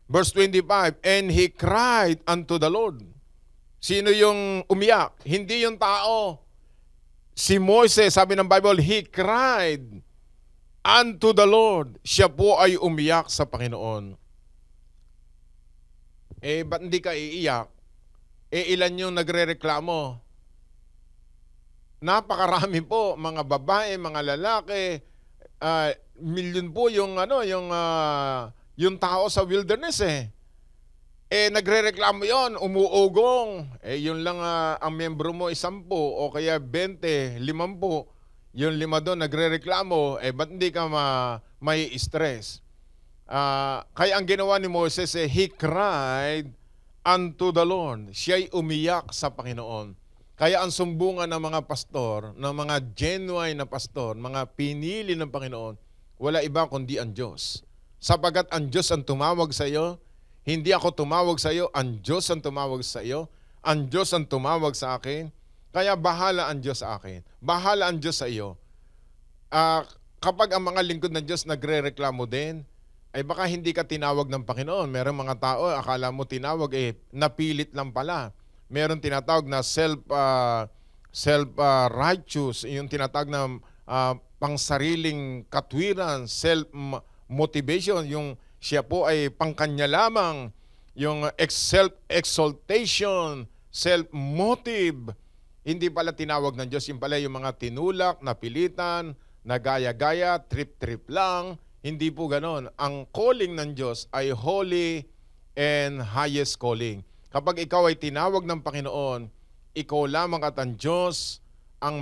Verse 25, and he cried unto the Lord. Sino yung umiyak? Hindi yung tao. Si Moses, sabi ng Bible, he cried unto the Lord. Siya po ay umiyak sa Panginoon. Ba't hindi ka iiyak? Ilan yung nagre-reklamo? napakarami po, mga babae, mga lalaki, milyon po yung tao sa wilderness eh. Nagrereklamo yon, umuugong. Yun lang ang miyembro mo 10 o kaya 20, 50. Yung 5 doon nagrereklamo, ba't hindi ka may stress? Kaya ang ginawa ni Moses, he cried unto the Lord. Siya'y umiyak sa Panginoon. Kaya ang sumbungan ng mga pastor, ng mga genuine na pastor, mga pinili ng Panginoon, wala iba kundi ang Diyos. Sapagat ang Diyos ang tumawag sa iyo, hindi ako tumawag sa iyo, ang Diyos ang tumawag sa iyo, ang Diyos ang tumawag sa akin, kaya bahala ang Diyos sa akin, bahala ang Diyos sa iyo. Kapag ang mga lingkod ng Diyos nagre-reklamo din, ay baka hindi ka tinawag ng Panginoon. Merong mga tao, akala mo tinawag, napilit lang pala. Meron tinatawag na self-righteous, yung tinatawag na pangsariling katwiran, self-motivation, yung siya po ay pangkanya lamang, yung self-exaltation, self-motive. Hindi pala tinawag ng Diyos, yung pala yung mga tinulak, napilitan, nagaya-gaya, trip-trip lang. Hindi po ganon. Ang calling ng Diyos ay holy and highest calling. Kapag ikaw ay tinawag ng Panginoon, ikaw lamang at ang Diyos, ang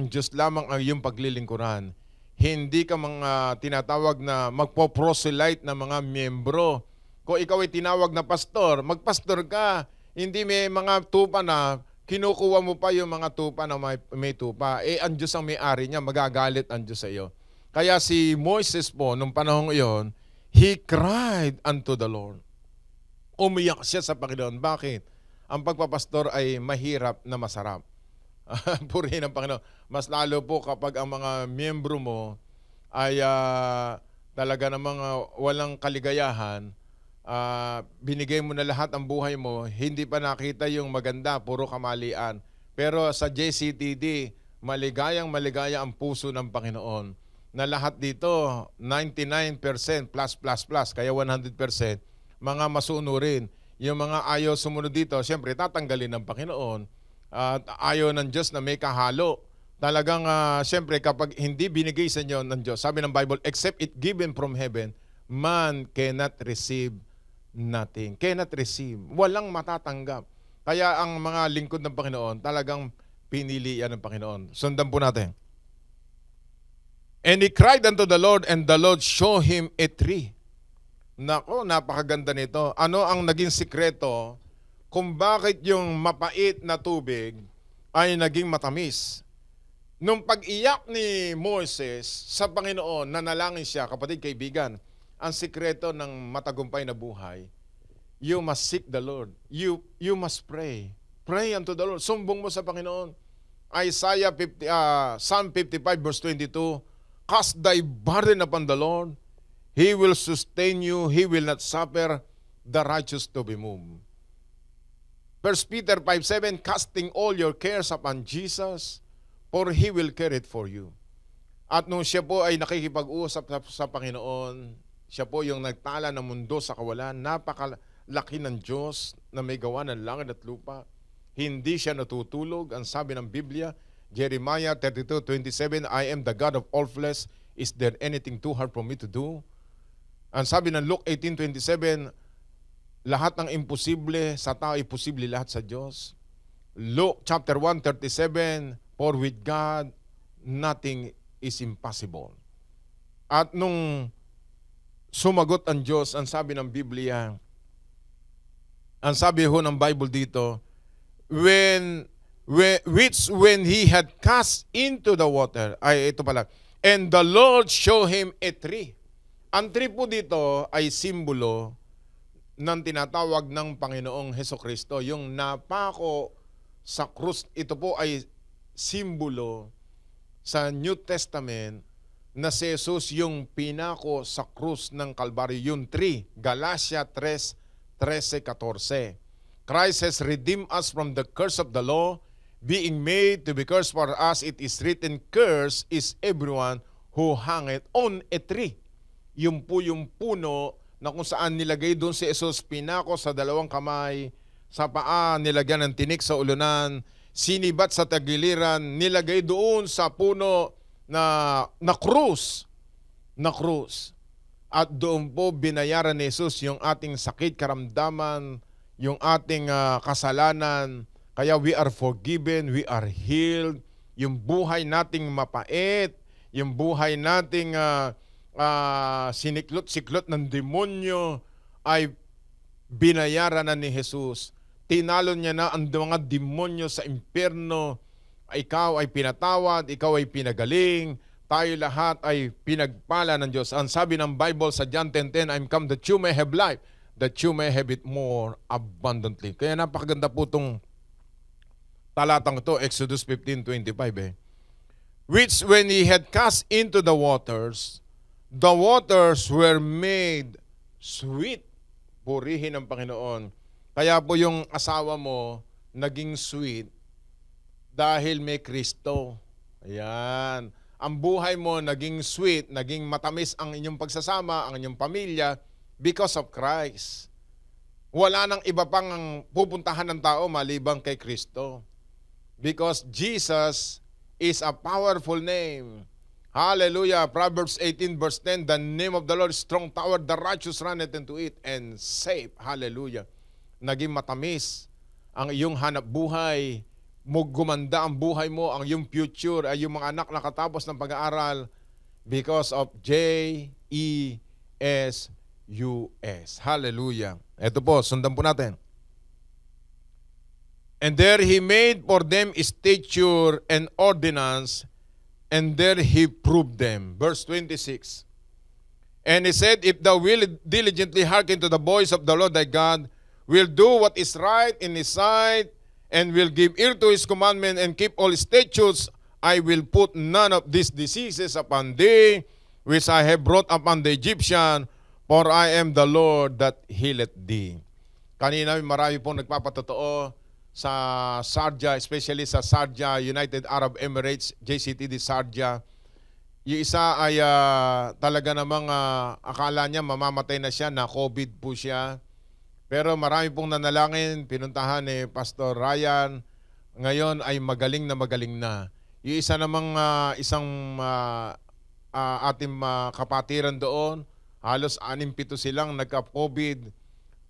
Diyos lamang ang iyong paglilingkuran. Hindi ka mga tinatawag na magpo-proselyte na mga miyembro. Kung ikaw ay tinawag na pastor, magpastor ka. Hindi may mga tupa na kinukuha mo pa yung mga tupa na may tupa. Ang Diyos ang may-ari niya, magagalit ang Diyos sa iyo. Kaya si Moses po, nung panahon iyon, he cried unto the Lord. Umiyak siya sa Panginoon. Bakit? Ang pagpapastor ay mahirap na masarap. Purihin ang Panginoon. Mas lalo po kapag ang mga miyembro mo ay talaga namang walang kaligayahan, binigay mo na lahat ang buhay mo, hindi pa nakita yung maganda, puro kamalian. Pero sa JCTD, maligaya ang puso ng Panginoon. Na lahat dito, 99% plus, kaya 100%, mga masunurin. Yung mga ayaw sumunod dito, siyempre tatanggalin ng Panginoon. At ayaw ng Diyos na may kahalo. Talagang, siyempre, kapag hindi binigay sa inyo ng Diyos, sabi ng Bible, except it given from heaven, man cannot receive nothing. Cannot receive. Walang matatanggap. Kaya ang mga lingkod ng Panginoon, talagang pinili yan ng Panginoon. Sundan po natin. And he cried unto the Lord, and the Lord showed him a tree. Nako, napakaganda nito. Ano ang naging sikreto kung bakit yung mapait na tubig ay naging matamis? Nung pag-iyak ni Moses sa Panginoon, nanalangin siya, kapatid, kaibigan, ang sikreto ng matagumpay na buhay, you must seek the Lord. You must pray. Pray unto the Lord. Sumbong mo sa Panginoon. Psalm 55 verse 22, cast thy burden upon the Lord. He will sustain you. He will not suffer the righteous to be moved. 1 Peter 5:7, casting all your cares upon Jesus, for He will care it for you. At nung siya po ay nakikipag-usap sa Panginoon, siya po yung nagtala ng mundo sa kawalan, napakalaki ng Diyos na may gawa ng langit at lupa. Hindi siya natutulog. Ang sabi ng Biblia, Jeremiah 32:27, I am the God of all flesh. Is there anything too hard for me to do? Ang sabi ng Luke 18:27, lahat ng imposible sa tao ay posible lahat sa Diyos. Luke chapter 1:37, for with God nothing is impossible. At nung sumagot ang Diyos, ang sabi ng Biblia, ang sabi ho ng Bible dito, when he had cast into the water, ito pala, and the Lord showed him a tree. Ang tree po dito ay simbolo ng tinatawag ng Panginoong Hesukristo. Yung napako sa krus, ito po ay simbolo sa New Testament na si Jesus yung pinako sa krus ng Kalbaryo. Yung tree, Galatia 3:13-14. Christ has redeemed us from the curse of the law, being made to be cursed for us. It is written, cursed is everyone who hangeth on a tree. Yung po yung puno na kung saan nilagay doon si Jesus, pinako sa 2 kamay, sa paa, nilagyan ng tinik sa ulunan, sinibat sa tagiliran, nilagay doon sa puno na krus. Na krus. At doon po binayaran ni Jesus yung ating sakit, karamdaman, yung ating kasalanan. Kaya we are forgiven, we are healed. Yung buhay nating mapait, yung buhay nating siniklot-siklot ng demonyo ay binayaran na ni Jesus. Tinalo niya na ang mga demonyo sa impyerno. Ikaw ay pinatawad, ikaw ay pinagaling, tayo lahat ay pinagpala ng Diyos. Ang sabi ng Bible sa John 10:10, I'm come that you may have life, that you may have it more abundantly. Kaya napakaganda po itong talatang ito, Exodus 15:25 Which when he had cast into the waters were made sweet. Purihin ng Panginoon. Kaya po yung asawa mo naging sweet dahil may Kristo. Ayan. Ang buhay mo naging sweet, naging matamis ang inyong pagsasama, ang inyong pamilya because of Christ. Wala nang iba pang pupuntahan ng tao maliban kay Kristo. Because Jesus is a powerful name. Hallelujah. Proverbs 18 verse 10, the name of the Lord is strong tower, the righteous runneth into it and safe. Hallelujah. Naging matamis ang iyong hanap buhay. Gumanda ang buhay mo, ang iyong future, ay yung mga anak nakatapos ng pag-aaral because of JESUS. Hallelujah. Ito po, sundan po natin. And there he made for them stature and ordinance, and there he proved them. Verse 26. And he said, if thou wilt diligently hearken to the voice of the Lord thy God, will do what is right in his sight, and will give ear to his commandment, and keep all his statutes, I will put none of these diseases upon thee, which I have brought upon the Egyptian, for I am the Lord that healeth thee. Kanina marami pong nagpapatotoo sa Sharjah, especially sa Sharjah, United Arab Emirates, JCTD Sharjah. Yung isa ay talaga namang akala niya mamamatay na siya, na COVID po siya. Pero marami pong nanalangin, pinuntahan ni Pastor Ryan. Ngayon ay magaling na. Yung isa namang ating kapatiran doon, halos 6-7 silang nagka-COVID.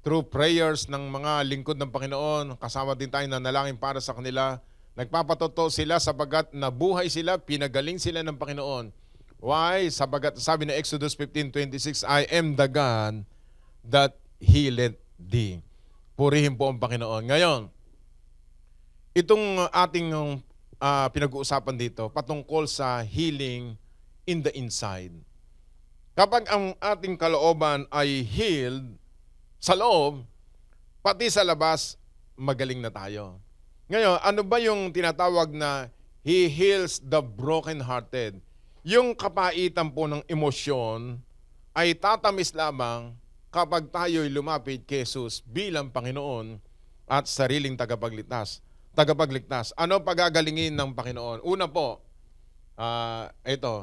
Through prayers ng mga lingkod ng Panginoon, kasama din tayo nanalangin para sa kanila. Nagpapatotoo sila sapagat nabuhay sila, pinagaling sila ng Panginoon. Why? Sapagat sabi na Exodus 15:26, I am the God that healeth thee. Purihin po ang Panginoon. Ngayon, itong ating pinag-uusapan dito patungkol sa healing in the inside. Kapag ang ating kalooban ay healed sa loob, pati sa labas, magaling na tayo. Ngayon, ano ba yung tinatawag na He heals the broken-hearted? Yung kapaitan po ng emosyon ay tatamis lamang kapag tayo'y lumapit kay Jesus bilang Panginoon at sariling tagapagligtas. Ano pagagalingin ng Panginoon? Una po, ito,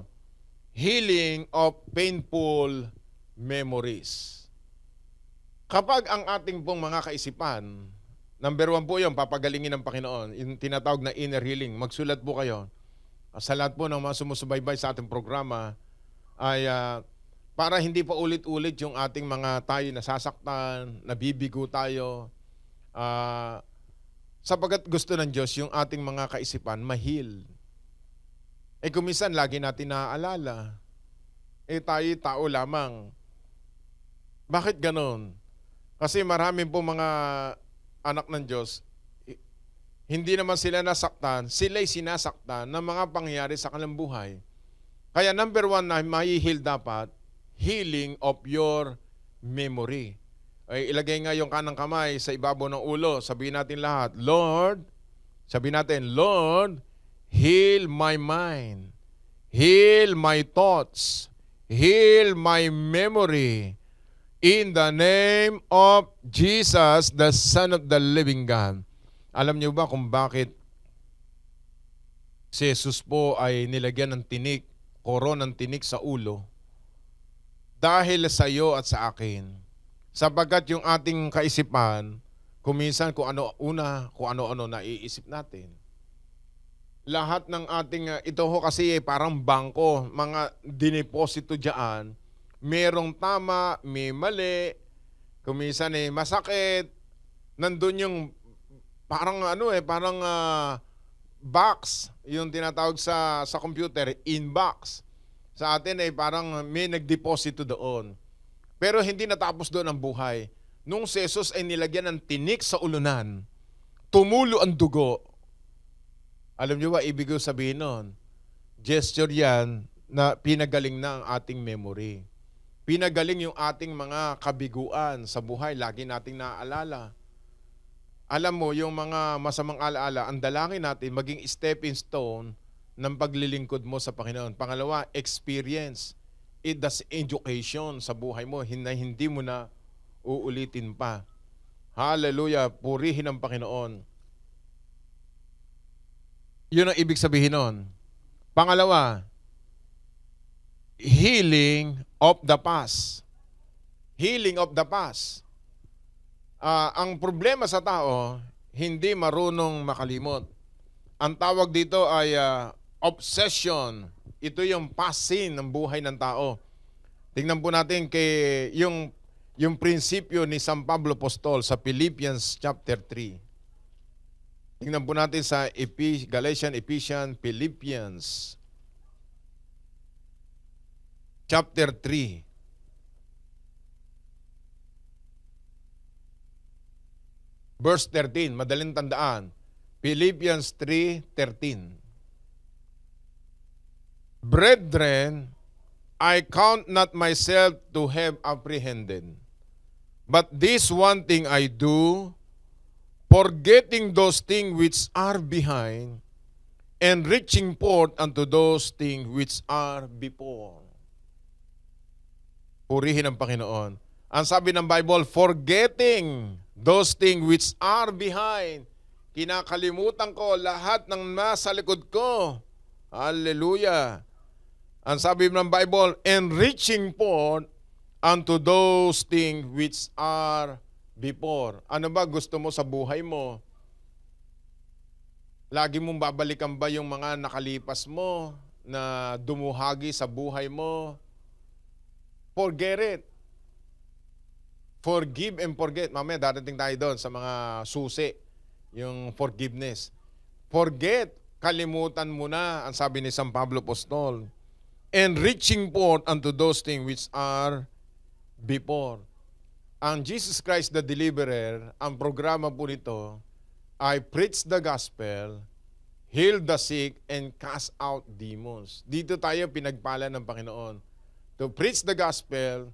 healing of painful memories. Kapag ang ating pong mga kaisipan, number 1 po yun, papagalingin ng Panginoon, yung tinatawag na inner healing. Magsulat po kayo. Sa lahat po ng mga sumusubaybay sa ating programa, ay para hindi pa ulit-ulit yung ating mga tayo nasasaktan, nabibigo tayo, sapagat gusto ng Diyos yung ating mga kaisipan mahil. Kung minsan lagi natin naaalala, tayo tao lamang. Bakit ganon? Kasi marami po mga anak ng Diyos, hindi naman sila nasaktan, sila'y sinasaktan ng mga pangyayari sa kanilang buhay. Kaya number 1 na mahihil dapat, healing of your memory. Ay, ilagay nga yung kanang kamay sa ibabaw ng ulo. Sabihin natin lahat, Lord, heal my mind, heal my thoughts, heal my memory, in the name of Jesus, the Son of the living God. Alam niyo ba kung bakit si Jesus po ay nilagyan ng tinik, koronang tinik sa ulo? Dahil sa iyo at sa akin. Sapagkat yung ating kaisipan, kuminsan kung ano-ano naiisip natin. lahat ng ating, ito ho kasi parang bangko, mga dineposito dyan, merong tama, may mali, kuminsan masakit, nandun yung parang parang box, yung tinatawag sa computer, inbox. Sa atin parang may nagdeposito doon. Pero hindi natapos doon ang buhay. Nung si Jesus ay nilagyan ng tinik sa ulunan, tumulo ang dugo. Alam niyo ba, ibig ko sabihin nun, gesture yan na pinagaling na ang ating memory. Pinagaling yung ating mga kabiguan sa buhay, lagi nating naaalala. Alam mo, yung mga masamang alaala, ang dalangin natin maging stepping stone ng paglilingkod mo sa Panginoon. Pangalawa, experience. It does education sa buhay mo, hindi mo na uulitin pa. Hallelujah, purihin ang Panginoon. Yun ang ibig sabihin nun. Pangalawa, healing of the past. Healing of the past. Ang problema sa tao, hindi marunong makalimot. Ang tawag dito ay obsession. Ito yung past sin ng buhay ng tao. Tingnan po natin yung prinsipyo ni San Pablo Apostol sa Philippians chapter 3. Tingnan po natin sa Galatians, Ephesians, Philippians chapter 3. Verse 13, madaling tandaan. Philippians 3:13. Brethren, I count not myself to have apprehended, but this one thing I do, forgetting those things which are behind, and reaching forth unto those things which are before. Purihin ang Panginoon. Ang sabi ng Bible, forgetting those things which are behind. Kinakalimutan ko lahat ng nasa likod ko. Hallelujah. Ang sabi ng Bible, and reaching forth unto those things which are before. Ano ba gusto mo sa buhay mo? Lagi mong babalikan ba yung mga nakalipas mo na dumuhagi sa buhay mo? Forget it. Forgive and forget. Mamaya darating tayo doon sa mga susi, yung forgiveness. Forget, kalimutan mo na, ang sabi ni San Pablo Apostol. And reaching forth unto those things which are before. Ang Jesus Christ the Deliverer, ang programa po nito ay preach the gospel, heal the sick, and cast out demons. Dito tayo pinagpala ng Panginoon. To preach the gospel,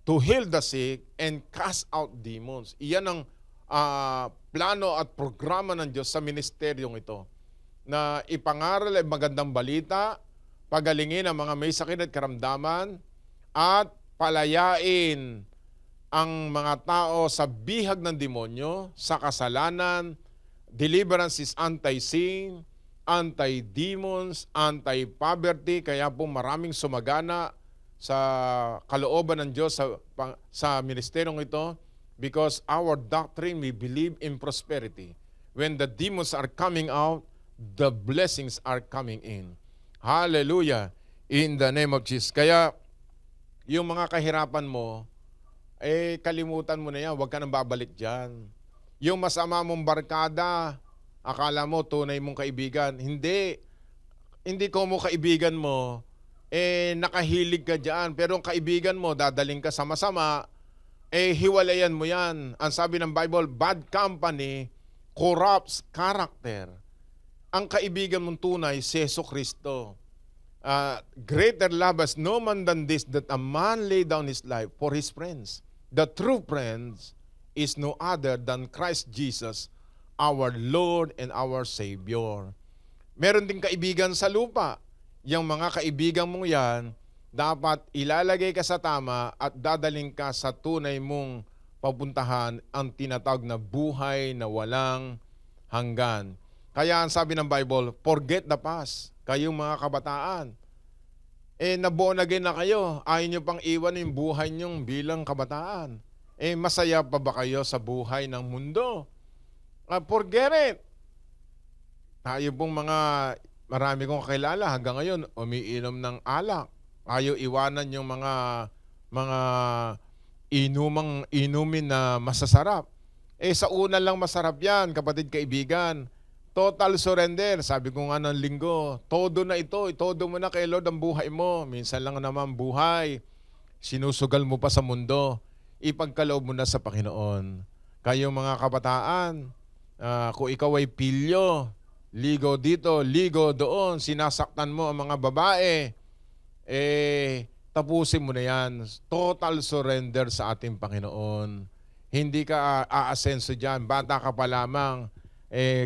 to heal the sick, and cast out demons. Iyan ang plano at programa ng Diyos sa ministeryong ito. Na ipangaral ay magandang balita, pagalingin ang mga may sakit at karamdaman, at palayain ang mga tao sa bihag ng demonyo, sa kasalanan. Deliverance is anti-sin, anti-demons, anti-poverty. Kaya po maraming sumagana sa kalooban ng Diyos sa ministeryong ito, because our doctrine, we believe in prosperity. When the demons are coming out, the blessings are coming in. Hallelujah! In the name of Jesus. Kaya yung mga kahirapan mo, kalimutan mo na yan. Huwag ka nang babalik dyan. Yung masama mong barkada, akala mo tunay mong kaibigan. Hindi. Hindi ko mo kaibigan mo, nakahilig ka dyan. Pero ang kaibigan mo, dadaling ka sa masama, hiwalayan mo yan. Ang sabi ng Bible, bad company corrupts character. Ang kaibigan mong tunay, si Jesucristo. Greater love has no man than this, that a man lay down his life for his friends. The true friends is no other than Christ Jesus, our Lord and our Savior. Meron din kaibigan sa lupa. Yung mga kaibigan mong yan, dapat ilalagay ka sa tama at dadaling ka sa tunay mong papuntahan, ang tinatawag na buhay na walang hanggan. Kaya ang sabi ng Bible, forget the past. Kayong mga kabataan, na-born again na kayo, ayaw nyo pang iwan yung buhay nyong bilang kabataan. Masaya pa ba kayo sa buhay ng mundo? Forget it. Tayo pong marami kong kakilala hanggang ngayon, umiinom ng alak. Ayaw iwanan yung mga inumin na masasarap. Sa una lang masarap yan, kapatid kaibigan. Total surrender. Sabi ko nga ng linggo, todo na ito. Todo mo na kay Lord ang buhay mo. Minsan lang naman buhay. Sinusugal mo pa sa mundo. Ipagkaloob mo na sa Panginoon. Kayong mga kabataan, kung ikaw ay pilyo, ligo dito, ligo doon, sinasaktan mo ang mga babae, tapusin mo na yan. Total surrender sa ating Panginoon. Hindi ka aasenso dyan. Bata ka pa lamang,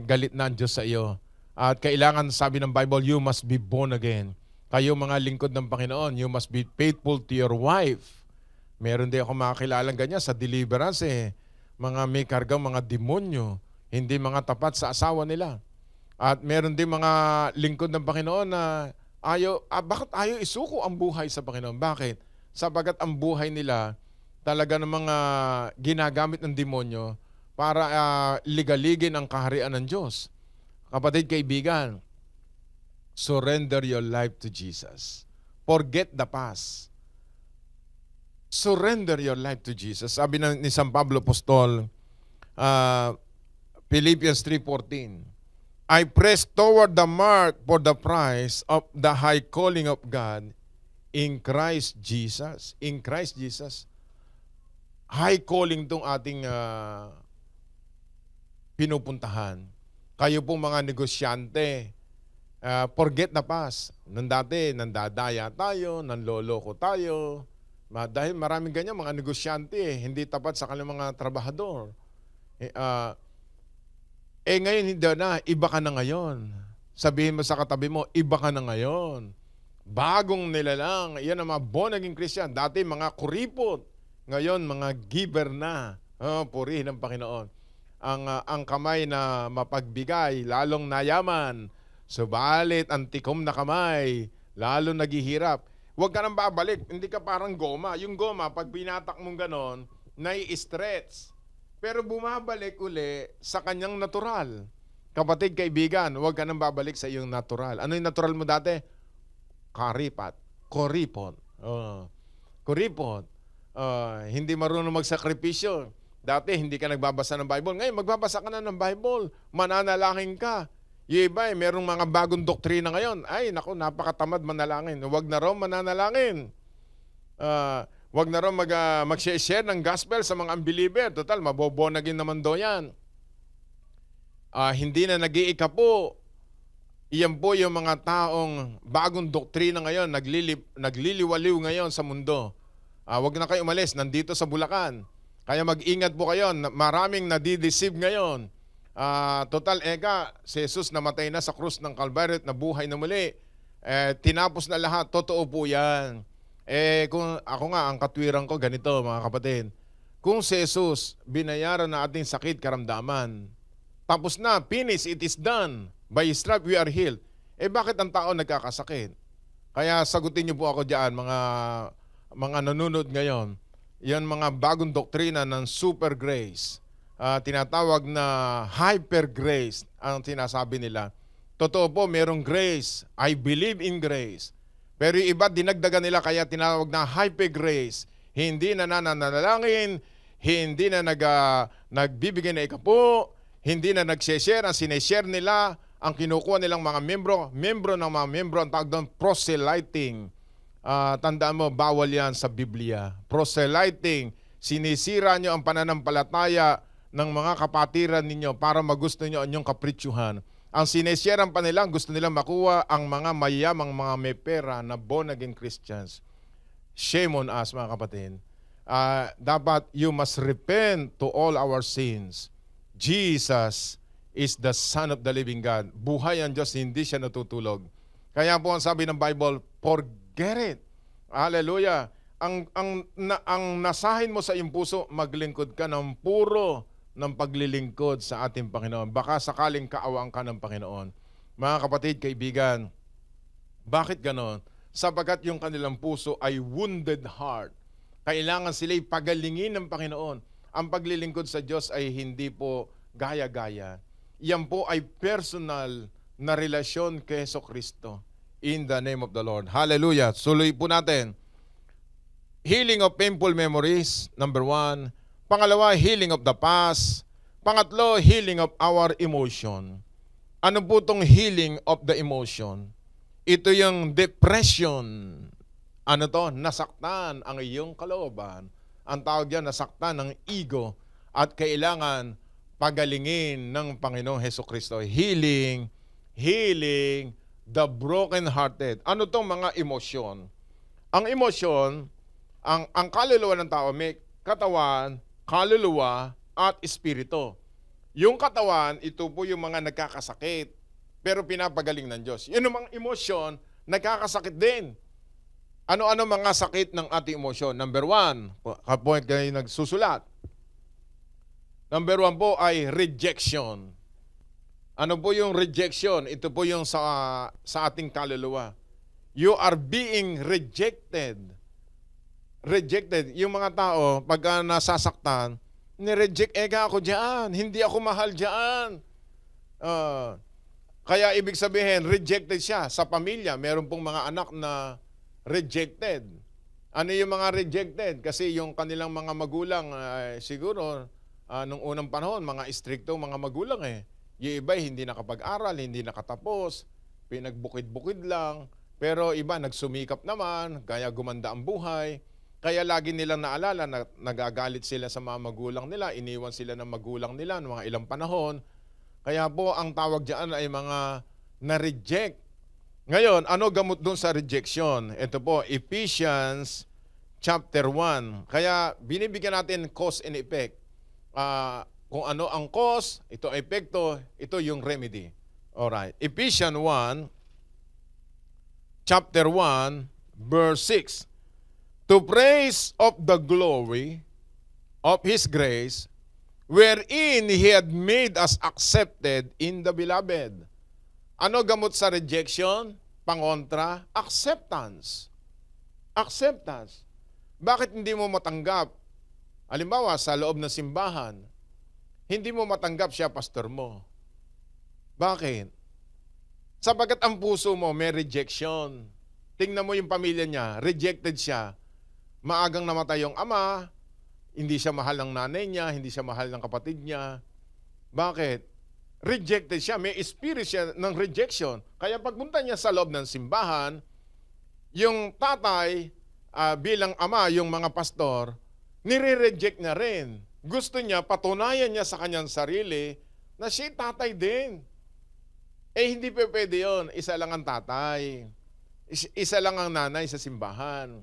galit na ang Diyos sa iyo. At kailangan, sabi ng Bible, you must be born again. Kayo mga lingkod ng Panginoon, you must be faithful to your wife. Meron din ako makakilalang ganyan sa deliverance mga may kargang mga demonyo, hindi mga tapat sa asawa nila. At meron din mga lingkod ng Panginoon na bakit ayaw isuko ang buhay sa Panginoon? Bakit? Sabagat ang buhay nila talaga ng mga ginagamit ng demonyo para ligaligin ang kaharian ng Diyos. Kapatid, kaibigan, surrender your life to Jesus. Forget the past. Surrender your life to Jesus. Sabi ni San Pablo Apostol, Philippians 3:14, I press toward the mark for the prize of the high calling of God in Christ Jesus. In Christ Jesus. High calling itong ating pinupuntahan. Kayo pong mga negosyante, forget the past. Nang dati, nandadaya tayo, nanloloko tayo. Dahil maraming ganyan, mga negosyante, hindi tapat sa kanilang mga trabahador. Ngayon hindi na, iba ka na ngayon. Sabihin mo sa katabi mo, iba ka na ngayon. Bagong nilalang, yan ang mga born-again Christian. Dati mga kuripot, ngayon mga giver na. Purihin ng Panginoon. Ang kamay na mapagbigay, lalong nayaman. Subalit ang tikom na kamay, lalong naghihirap. Huwag ka nang babalik, hindi ka parang goma. Yung goma, pag binatak mong ganon, nai-stretch. Pero bumabalik uli sa kanyang natural. Kapatid, kaibigan, huwag ka nang babalik sa iyong natural. Ano yung natural mo dati? Kuripot. Kuripot. Hindi marunong magsakripisyo. Dati, hindi ka nagbabasa ng Bible. Ngayon, magbabasa ka na ng Bible. Mananalangin ka. Yung iba, merong mga bagong doktrina ngayon. Ay, naku, napakatamad manalangin. Huwag na raw mananalangin. Huwag na raw mag-share ng gospel sa mga unbeliever. Total, mabobonagin naman daw yan. Hindi na nag-iikapo. Iyan po yung mga taong bagong doktrina ngayon, nagliliwaliw ngayon sa mundo. Huwag na kayo umalis, nandito sa Bulacan. Kaya mag-ingat po kayo, maraming nadideceive ngayon. Total, si Jesus namatay na sa krus ng Calvary at nabuhay na muli. Tinapos na lahat, totoo po yan. Kung ako nga, ang katwiran ko ganito mga kapatid. Kung si Jesus binayaran na ating sakit karamdaman, tapos na, finish, it is done. By His stripe we are healed. Bakit ang tao nagkakasakit? Kaya sagutin niyo po ako diyan, mga nanonood ngayon. Yan mga bagong doktrina ng super grace. Tinatawag na hyper grace ang sinasabi nila. Totoo po, merong grace. I believe in grace. Pero yung iba, dinagdagan nila kaya tinawag na hyper grace. Hindi na nananalangin, hindi na nagbibigay na ikapo, hindi na nag-share. Ang sineshare nila, ang kinukuha nilang mga membro ng mga membro, ang tawag doon, proselyting. Tandaan mo, bawal yan sa Biblia. Proselyting, sinisira nyo ang pananampalataya ng mga kapatiran ninyo para magusto nyo ang inyong kaprityuhan. Ang sinesyaran pa nila, gusto nilang makuha ang mga mayamang mga may pera na born-again Christians. Shame on us, mga kapatid. Dapat you must repent to all our sins. Jesus is the Son of the living God. Buhay ang Diyos, hindi siya natutulog. Kaya po ang sabi ng Bible, forget it. Hallelujah. Ang nasahin mo sa iyong puso, maglingkod ka ng puro ng paglilingkod sa ating Panginoon. Baka sakaling kaawaan ka ng Panginoon. Mga kapatid, kaibigan, bakit ganon? Sapagat yung kanilang puso ay wounded heart. Kailangan sila'y pagalingin ng Panginoon. Ang paglilingkod sa Diyos ay hindi po gaya-gaya. Yan po ay personal na relasyon kay Jesucristo. In the name of the Lord. Hallelujah. Suloy po natin. Healing of painful memories, number 1. Pangalawa, healing of the past. Pangatlo, healing of our emotion. Ano po itong healing of the emotion? Ito yung depression. Ano to? Nasaktan ang iyong kalooban. Ang tawag yan, nasaktan ng ego at kailangan pagalingin ng Panginoong Hesukristo. Healing the broken-hearted. Ano tong mga emosyon? Ang emosyon, ang kaluluwa ng tao may katawan, kaluluwa, at espiritu. Yung katawan, ito po yung mga nagkakasakit, pero pinapagaling ng Diyos. Yun yung mga emosyon, nagkakasakit din. Ano-ano mga sakit ng ating emosyon? Number 1, point kayo nagsusulat. Number 1 po ay rejection. Ano po yung rejection? Ito po yung sa ating kaluluwa. You are being rejected. Rejected. Yung mga tao, pagka nasasaktan, nireject ako dyan. Hindi ako mahal dyan. Kaya ibig sabihin, rejected siya sa pamilya. Meron pong mga anak na rejected. Ano yung mga rejected? Kasi yung kanilang mga magulang, siguro, nung unang panahon, mga stricto mga magulang eh. Yung iba hindi nakapag-aral, hindi nakatapos, pinagbukid-bukid lang. Pero iba nagsumikap naman, kaya gumanda ang buhay. Kaya lagi nilang naalala na nagagalit sila sa mga magulang nila, iniwan sila ng magulang nila ng mga ilang panahon. Kaya po ang tawag diyan ay mga na-reject. Ngayon, ano gamot doon sa rejection? Ito po, Ephesians chapter 1. Kaya binibigyan natin cause and effect. Kung ano ang cause, ito ang epekto, ito yung remedy. Alright. Ephesians 1, chapter 1, verse 6. To praise of the glory of His grace, wherein He had made us accepted in the beloved. Ano gamot sa rejection? Pangontra? Acceptance. Acceptance. Bakit hindi mo matanggap? Halimbawa, sa loob ng simbahan, hindi mo matanggap siya pastor mo. Bakit? Sapagat ang puso mo may rejection. Tingnan mo yung pamilya niya, rejected siya. Maagang namatay yung ama, hindi siya mahal ng nanay niya, hindi siya mahal ng kapatid niya. Bakit? Rejected siya, may spirit siya ng rejection. Kaya pagpunta niya sa loob ng simbahan, yung tatay bilang ama, yung mga pastor, nire-reject na rin. Gusto niya, patunayan niya sa kanyang sarili na siya tatay din. Hindi pa pwede yun. Isa lang ang tatay. Isa lang ang nanay sa simbahan.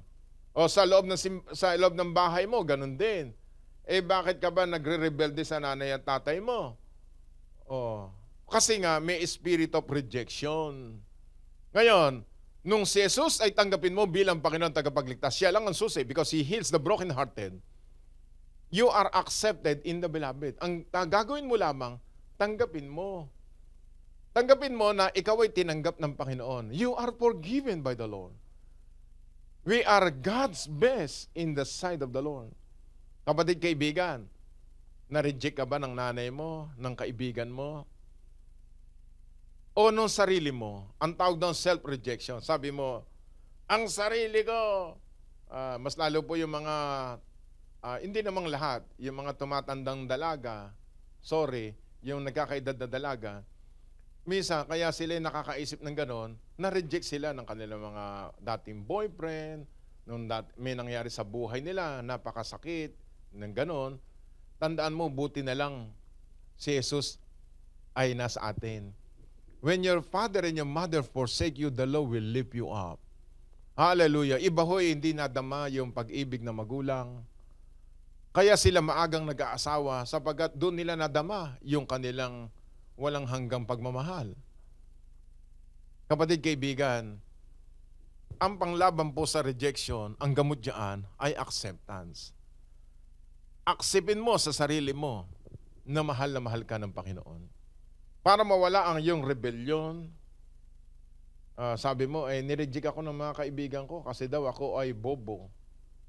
O sa loob ng bahay mo, ganun din. Bakit ka ba nagre-rebelde sa nanay at tatay mo? Kasi nga, may spirit of rejection. Ngayon, nung si Jesus ay tanggapin mo bilang Panginoon tagapagligtas, siya lang ang susi because He heals the brokenhearted. You are accepted in the beloved. Ang gagawin mo lamang, tanggapin mo. Tanggapin mo na ikaw ay tinanggap ng Panginoon. You are forgiven by the Lord. We are God's best in the sight of the Lord. Kapatid, kaibigan, na-reject ka ba ng nanay mo, ng kaibigan mo? O nung sarili mo? Ang tawag doon self-rejection. Sabi mo, ang sarili ko. Mas lalo po yung mga hindi namang lahat, yung mga tumatandang dalaga, yung nagkakaedad na dalaga, minsan kaya sila nakakaisip ng ganon, na-reject sila ng kanilang mga dating boyfriend, may nangyari sa buhay nila, napakasakit, ng ganon. Tandaan mo, buti na lang si Jesus ay nasa atin. When your father and your mother forsake you, the Lord will lift you up. Hallelujah. Iba ho'y hindi nadama yung pag-ibig ng magulang. Kaya sila maagang nag-aasawa sapagkat doon nila nadama yung kanilang walang hanggang pagmamahal. Kapatid, kaibigan, ang panglaban po sa rejection, ang gamot diyan ay acceptance. Aksipin mo sa sarili mo na mahal ka ng Panginoon. Para mawala ang iyong rebellion, sabi mo, nireject ako ng mga kaibigan ko kasi daw ako ay bobo.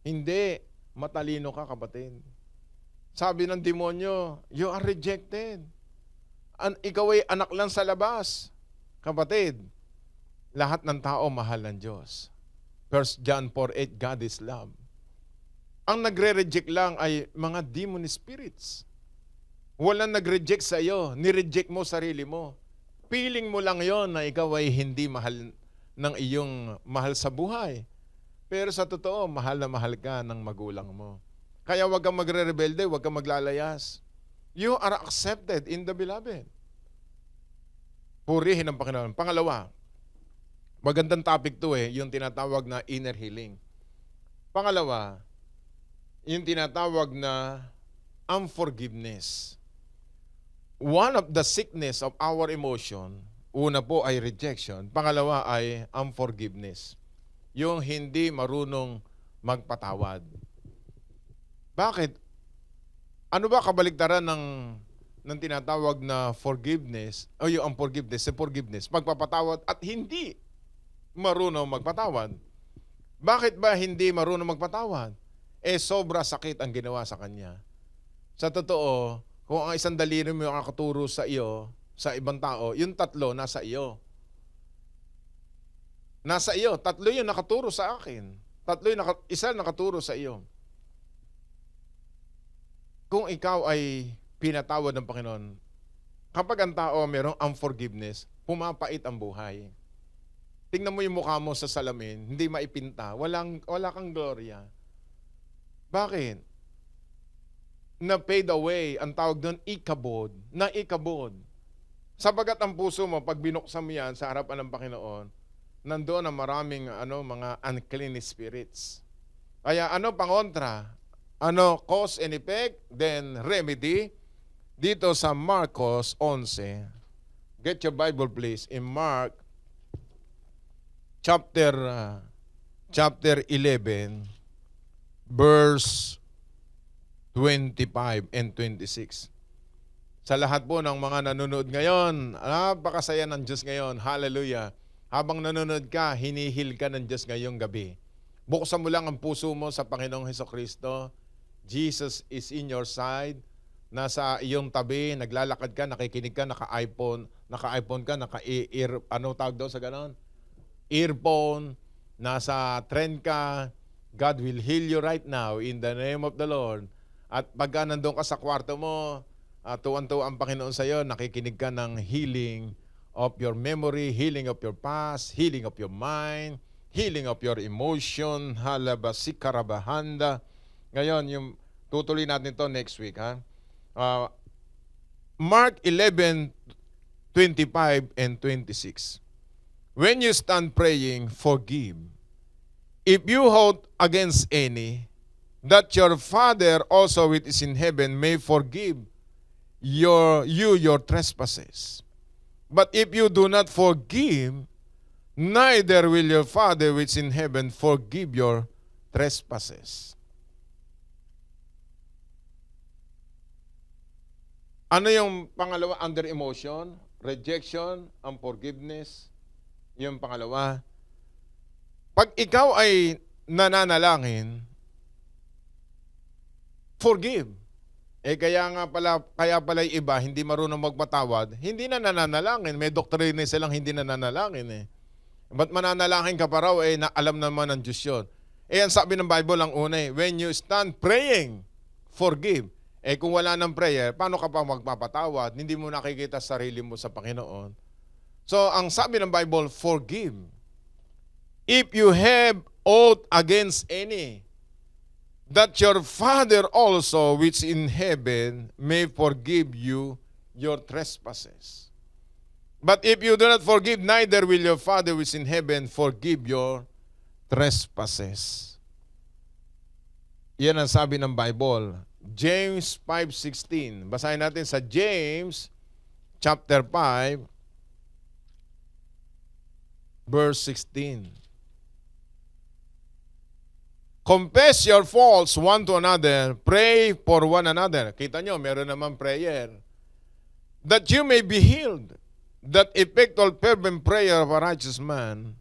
Hindi. Matalino ka, kapatid. Sabi ng demonyo, you are rejected. Ikaw ay anak lang sa labas. Kapatid, lahat ng tao mahal ng Diyos. 1 John 4:8, God is love. Ang nagre-reject lang ay mga demon spirits. Walang nag-reject sa iyo, ni-reject mo sarili mo. Feeling mo lang yon na ikaw ay hindi mahal ng iyong mahal sa buhay. Pero sa totoo, mahal na mahal ka ng magulang mo. Kaya huwag kang magre-rebelde, huwag kang maglalayas. You are accepted in the beloved. Purihin ang Panginoon. Pangalawa, magandang topic to yung tinatawag na inner healing. Pangalawa, yung tinatawag na unforgiveness. One of the sickness of our emotion, una po ay rejection, pangalawa ay unforgiveness. Yung hindi marunong magpatawad. Bakit? Ano ba kabaligtaran ng tinatawag na forgiveness, o yung unforgiveness, sa forgiveness, pagpapatawad at hindi marunong magpatawad? Bakit ba hindi marunong magpatawad? Sobra sakit ang ginawa sa kanya. Sa totoo, kung ang isang daliri mo yung nakaturo sa iyo, sa ibang tao, yung tatlo nasa iyo. Nasa iyo, tatlo yung nakaturo sa akin. Isa nakaturo sa iyo. Kung ikaw ay pinatawad ng Panginoon, kapag ang tao mayroong unforgiveness, pumapait ang buhay. Tingnan mo yung mukha mo sa salamin, hindi maipinta, wala kang gloria. Bakit? Na-fade away, ang tawag doon, ikabod. Na-ikabod. Sapagat ang puso mo, pag binuksan mo yan sa harapan ng Panginoon, nandoon ang maraming mga unclean spirits. Kaya pangontra? Cause and effect, then remedy. Dito sa Marcos 11, get your Bible please, in Mark chapter 11, verse 25 and 26. Sa lahat po ng mga nanonood ngayon, napakasaya ng Diyos ngayon. Hallelujah. Habang nanonood ka, hinihil ka ng Diyos ngayong gabi. Buksan mo lang ang puso mo sa Panginoong Hesukristo. Jesus is in your side. Nasa iyong tabi, naglalakad ka, nakikinig ka, naka-iPhone ka, naka-ear, tawag daw sa ganon? Earphone, nasa trend ka. God will heal you right now in the name of the Lord. At pagka nandun ka sa kwarto mo, tuwan-tuwa ang Panginoon sa iyo, nakikinig ka ng healing of your memory, healing of your past, healing of your mind, healing of your emotion, halabasikarabahanda. Ngayon, yung tutuloy natin to next week. Mark 11:25 and 26. When you stand praying, forgive. If you hold against any, that your Father also which is in heaven may forgive your trespasses. But if you do not forgive, neither will your Father which is in heaven forgive your trespasses. Ano yung pangalawa under emotion? Rejection, unforgiveness. Yung pangalawa. Pag ikaw ay nananalangin, forgive. Kaya pala yung iba, hindi marunong magpatawad, hindi na nananalangin. May doktrina silang hindi na nananalangin Ba't mananalangin ka pa raw, na alam naman ng Diyos yun. Ang sabi ng Bible ang una when you stand praying, forgive. Kung wala ng prayer, paano ka pa magpapatawad? Hindi mo nakikita sarili mo sa Panginoon. So, ang sabi ng Bible, forgive. If you have ought against any, that your Father also which in heaven may forgive you your trespasses. But if you do not forgive, neither will your Father which in heaven forgive your trespasses. Yan ang sabi ng Bible. James 5:16. Basahin natin sa James chapter 5 verse 16. Confess your faults one to another, pray for one another. Kita nyo, meron naman prayer. That you may be healed. That effectual fervent prayer of a righteous man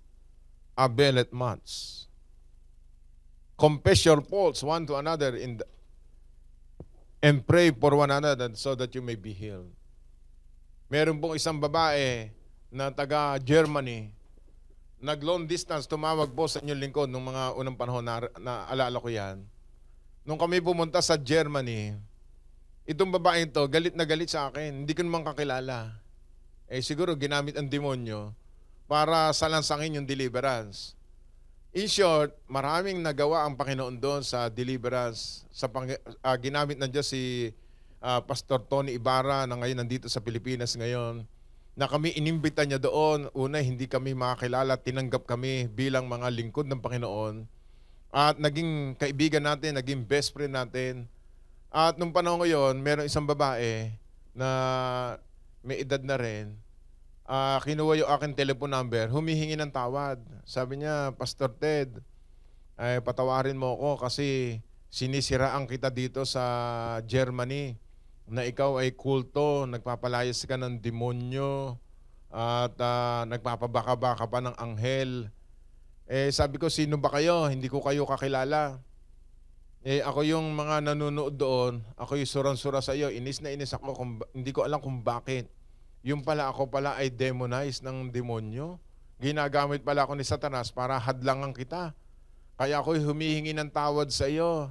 availeth much. Confess your faults one to another and pray for one another so that you may be healed. Meron pong isang babae, na taga Germany, nag-long distance, tumawag po sa inyong lingkod nung mga unang panahon na alala ko yan. Nung kami pumunta sa Germany, itong babaeng to, galit na galit sa akin. Hindi ko naman kakilala. Siguro ginamit ang demonyo para salansangin yung deliverance. In short, maraming nagawa ang Panginoon doon sa deliverance. Ginamit ng Diyos si Pastor Tony Ibarra na ngayon nandito sa Pilipinas ngayon, na kami inimbita niya doon. Una, hindi kami makakilala, tinanggap kami bilang mga lingkod ng Panginoon. At naging kaibigan natin, naging best friend natin. At nung panahon ngayon, meron isang babae na may edad na rin. Kinuha yung aking telephone number, humihingi ng tawad. Sabi niya, Pastor Ted, patawarin mo ako kasi sinisiraan kita dito sa Germany na ikaw ay kulto, nagpapalayas ka ng demonyo at nagpapabaka-baka pa ng anghel. Sabi ko, sino ba kayo? Hindi ko kayo kakilala. Ako yung mga nanonood doon, ako yung suran-sura sa iyo, inis na inis ako, hindi ko alam kung bakit. Yung pala ako pala ay demonized ng demonyo. Ginagamit pala ako ni Satanas para hadlangan kita. Kaya ako'y humihingi ng tawad sa iyo,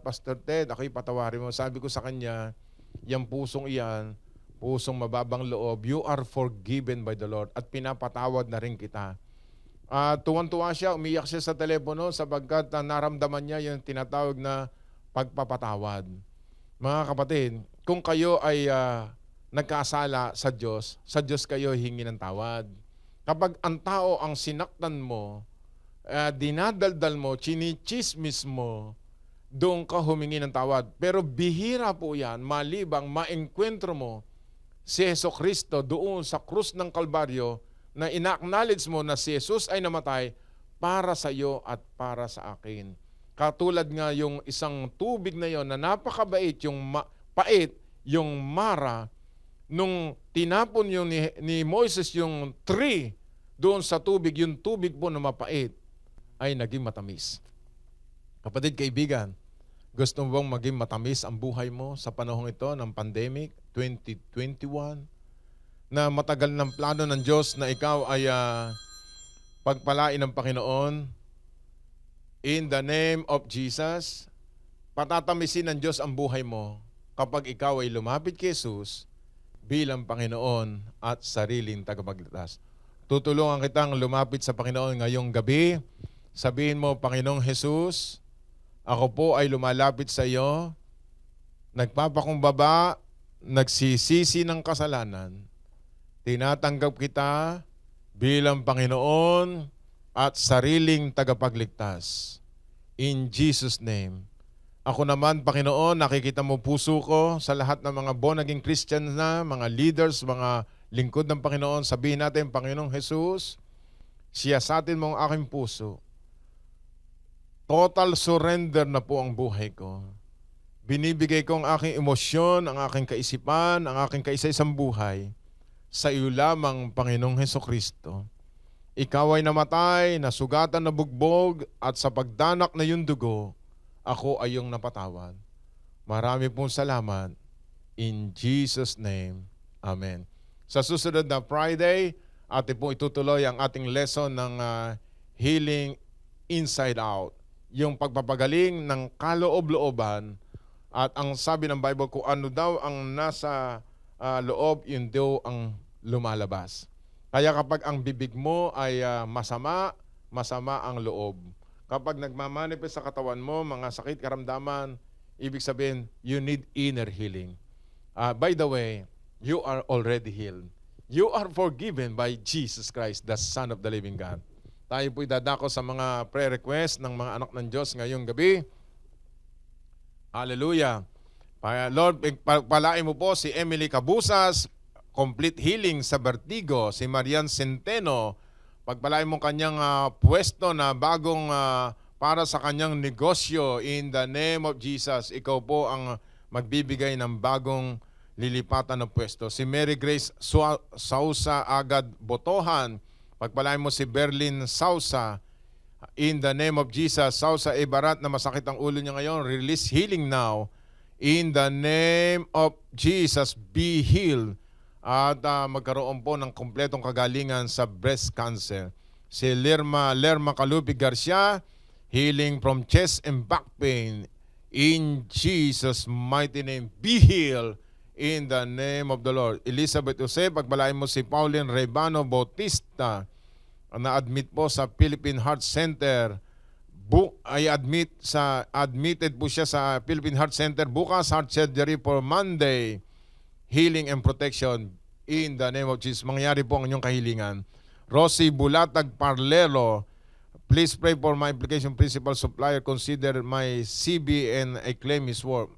Pastor Ted, ako'y patawarin mo. Sabi ko sa kanya, yung pusong iyan, pusong mababang loob, you are forgiven by the Lord at pinapatawad na rin kita. Tuwan-tuwa siya, umiyak siya sa telepono sapagkat naramdaman niya yung tinatawag na pagpapatawad. Mga kapatid, kung kayo ay nagkasala sa Diyos kayo hingi ng tawad. Kapag ang tao ang sinaktan mo, dinadaldal mo, chinichismis mo, doon ka humingi ng tawad. Pero bihira po yan, malibang ma-enkwentro mo si Jesucristo doon sa krus ng Kalbaryo na ina-acknowledge mo na si Jesus ay namatay para sa iyo at para sa akin. Katulad nga yung isang tubig na yon na napakabait, yung pait, yung Mara, nung tinapon yung ni Moises yung tree doon sa tubig, yung tubig po na mapait ay naging matamis. Kapatid, kaibigan, gusto mo bang maging matamis ang buhay mo sa panahong ito ng pandemic 2021? Na matagal ng plano ng Diyos na ikaw ay pagpalain ng Panginoon in the name of Jesus. Patatamisin ng Diyos ang buhay mo kapag ikaw ay lumapit kay Jesus bilang Panginoon at sariling tagapagligtas. Tutulungan kitang lumapit sa Panginoon ngayong gabi. Sabihin mo, Panginoong Jesus, ako po ay lumalapit sa iyo, nagpapakumbaba, nagsisisi ng kasalanan. Tinatanggap kita bilang Panginoon at sariling tagapagligtas. In Jesus' name. Ako naman, Panginoon, nakikita mo puso ko sa lahat ng mga born-again Christians na, mga leaders, mga lingkod ng Panginoon. Sabihin natin, Panginoong Jesus, siyasatin mo ang aking puso. Total surrender na po ang buhay ko. Binibigay ko ang aking emosyon, ang aking kaisipan, ang aking kaisa-isang buhay sa iyo lamang, Panginoong Hesukristo. Ikaw ay namatay, nasugatan na bugbog, at sa pagdanak na yung dugo, ako ay iyong napatawad. Marami pong salamat. In Jesus' name, Amen. Sa susunod na Friday, atin po itutuloy ang ating lesson ng Healing Inside Out. Yung pagpapagaling ng kaloob-looban. At ang sabi ng Bible, kung ano daw ang nasa loob, yun daw ang lumalabas. Kaya kapag ang bibig mo ay masama, masama ang loob. Kapag nagmamanifest sa katawan mo, mga sakit, karamdaman, ibig sabihin, you need inner healing. By the way, you are already healed. You are forgiven by Jesus Christ, the Son of the living God. Tayo po'y dadako sa mga prayer request ng mga anak ng Diyos ngayong gabi. Hallelujah. Lord, palain mo po si Emily Cabusas, complete healing sa vertigo. Si Marian Centeno, pagpalain mo kanyang pwesto na bagong para sa kanyang negosyo in the name of Jesus. Ikaw po ang magbibigay ng bagong lilipatan ng pwesto. Si Mary Grace Sausa Agad Botohan, pagpalain mo si Berlin Sausa in the name of Jesus. Sausa Ibarat na masakit ang ulo niya ngayon, release healing now. In the name of Jesus, be healed. at magkaroon po ng kumpletong kagalingan sa breast cancer. Si Lerma Calupi Garcia, healing from chest and back pain. In Jesus' mighty name, be healed in the name of the Lord. Elizabeth Jose, pagpalain mo si Pauline Rebano Bautista, na-admit po sa Philippine Heart Center. Admitted po siya sa Philippine Heart Center. Bukas, heart surgery for Monday. Healing and protection in the name of Jesus. Mangyari po ang inyong kahilingan. Rosie Bulatag Parlero, please pray for my application principal supplier. Consider my CB and I claim his work.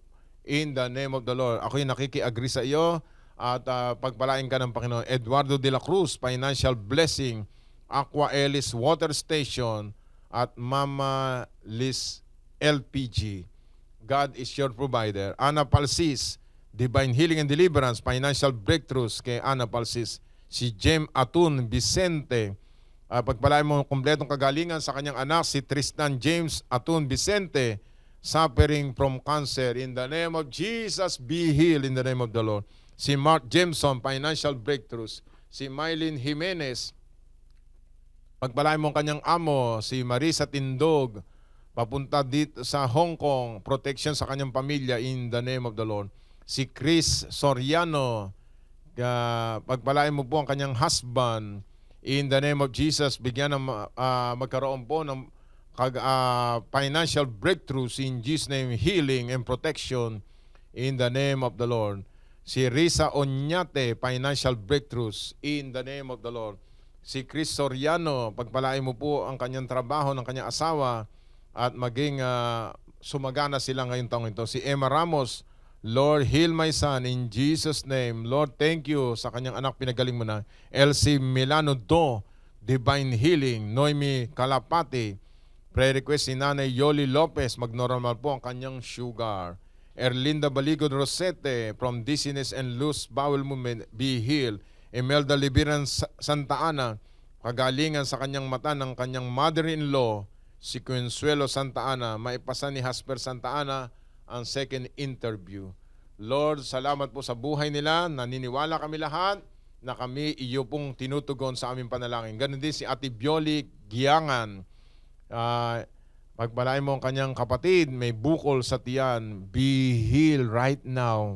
In the name of the Lord. Ako'y nakiki-agree sa iyo at pagpalain ka ng Panginoon. Eduardo de la Cruz, financial blessing. Aqua Ellis Water Station at Mama Liz LPG. God is your provider. Ana Palsis, Divine Healing and Deliverance, financial breakthroughs kay Ana Palsis. Si Jem Atun Vicente, pagpalain mo kumpletong kagalingan sa kanyang anak, si Tristan James Atun Vicente, suffering from cancer. In the name of Jesus, be healed in the name of the Lord. Si Mark Jameson, financial breakthroughs. Si Mylene Jimenez, pagpalain mo kanyang amo, si Marisa Tindog, papunta dito sa Hong Kong, protection sa kanyang pamilya in the name of the Lord. Si Chris Soriano, pagpalain mo po ang kanyang husband in the name of Jesus, bigyan ng magkaroon po ng financial breakthroughs in Jesus' name, healing and protection in the name of the Lord. Si Risa Onyate, financial breakthroughs in the name of the Lord. Si Chris Soriano, pagpalain mo po ang kanyang trabaho ng kanyang asawa at maging sumagana sila ngayong taong ito. Si Emma Ramos, Lord, heal my son in Jesus' name. Lord, thank you sa kanyang anak, pinagaling mo na. Elsie Milano Do, divine healing. Noemi Kalapati, prayer request si Nanay Yoli Lopez, magnormal po ang kanyang sugar. Erlinda Baligod Rosete, from dizziness and loose bowel movement, be healed. Imelda Libiran Santa Ana, kagalingan sa kanyang mata ng kanyang mother-in-law, si Consuelo Santa Ana, maipasa ni Hasper Santa Ana ang second interview. Lord, salamat po sa buhay nila. Naniniwala kami lahat na kami iyo pong tinutugon sa aming panalangin. Ganun din si Ate Bioli Giangan. Pagpalain mo ang kanyang kapatid, may bukol sa tiyan. Be healed right now.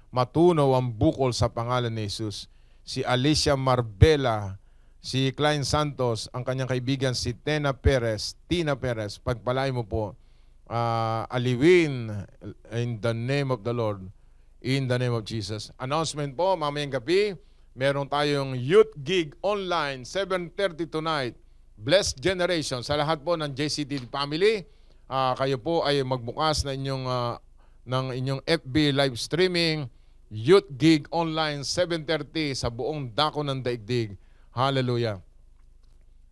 Matunaw ang bukol sa pangalan ni Jesus. Si Alicia Marbella, si Klein Santos, ang kanyang kaibigan si Tina Perez, pagpalain mo po, aliwin in the name of the Lord, in the name of Jesus. Announcement po, mamayang gabi, meron tayong youth gig online, 7:30 tonight, Blessed Generation, sa lahat po ng JCT family. Kayo po ay magbukas na ng inyong FB live streaming, youth gig online 7:30 sa buong dako ng daigdig. Hallelujah.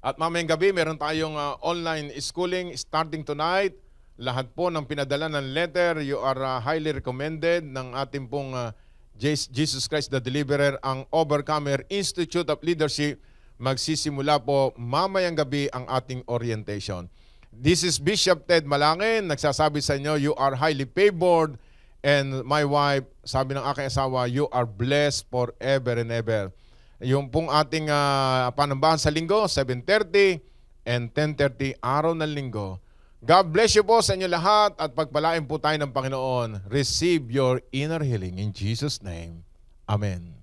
At mamayang gabi, meron tayong online schooling starting tonight. Lahat po ng pinadala ng letter, you are highly recommended ng ating pong Jesus Christ the Deliverer, ang Overcomer Institute of Leadership. Magsisimula po mamayang gabi ang ating orientation. This is Bishop Ted Malangin, nagsasabi sa inyo, you are highly favored. And my wife, sabi ng aking asawa, you are blessed forever and ever. Yung pong ating panambahan sa linggo, 7:30 and 10:30, araw ng linggo. God bless you po sa inyo lahat at pagpalain po tayo ng Panginoon. Receive your inner healing in Jesus' name. Amen.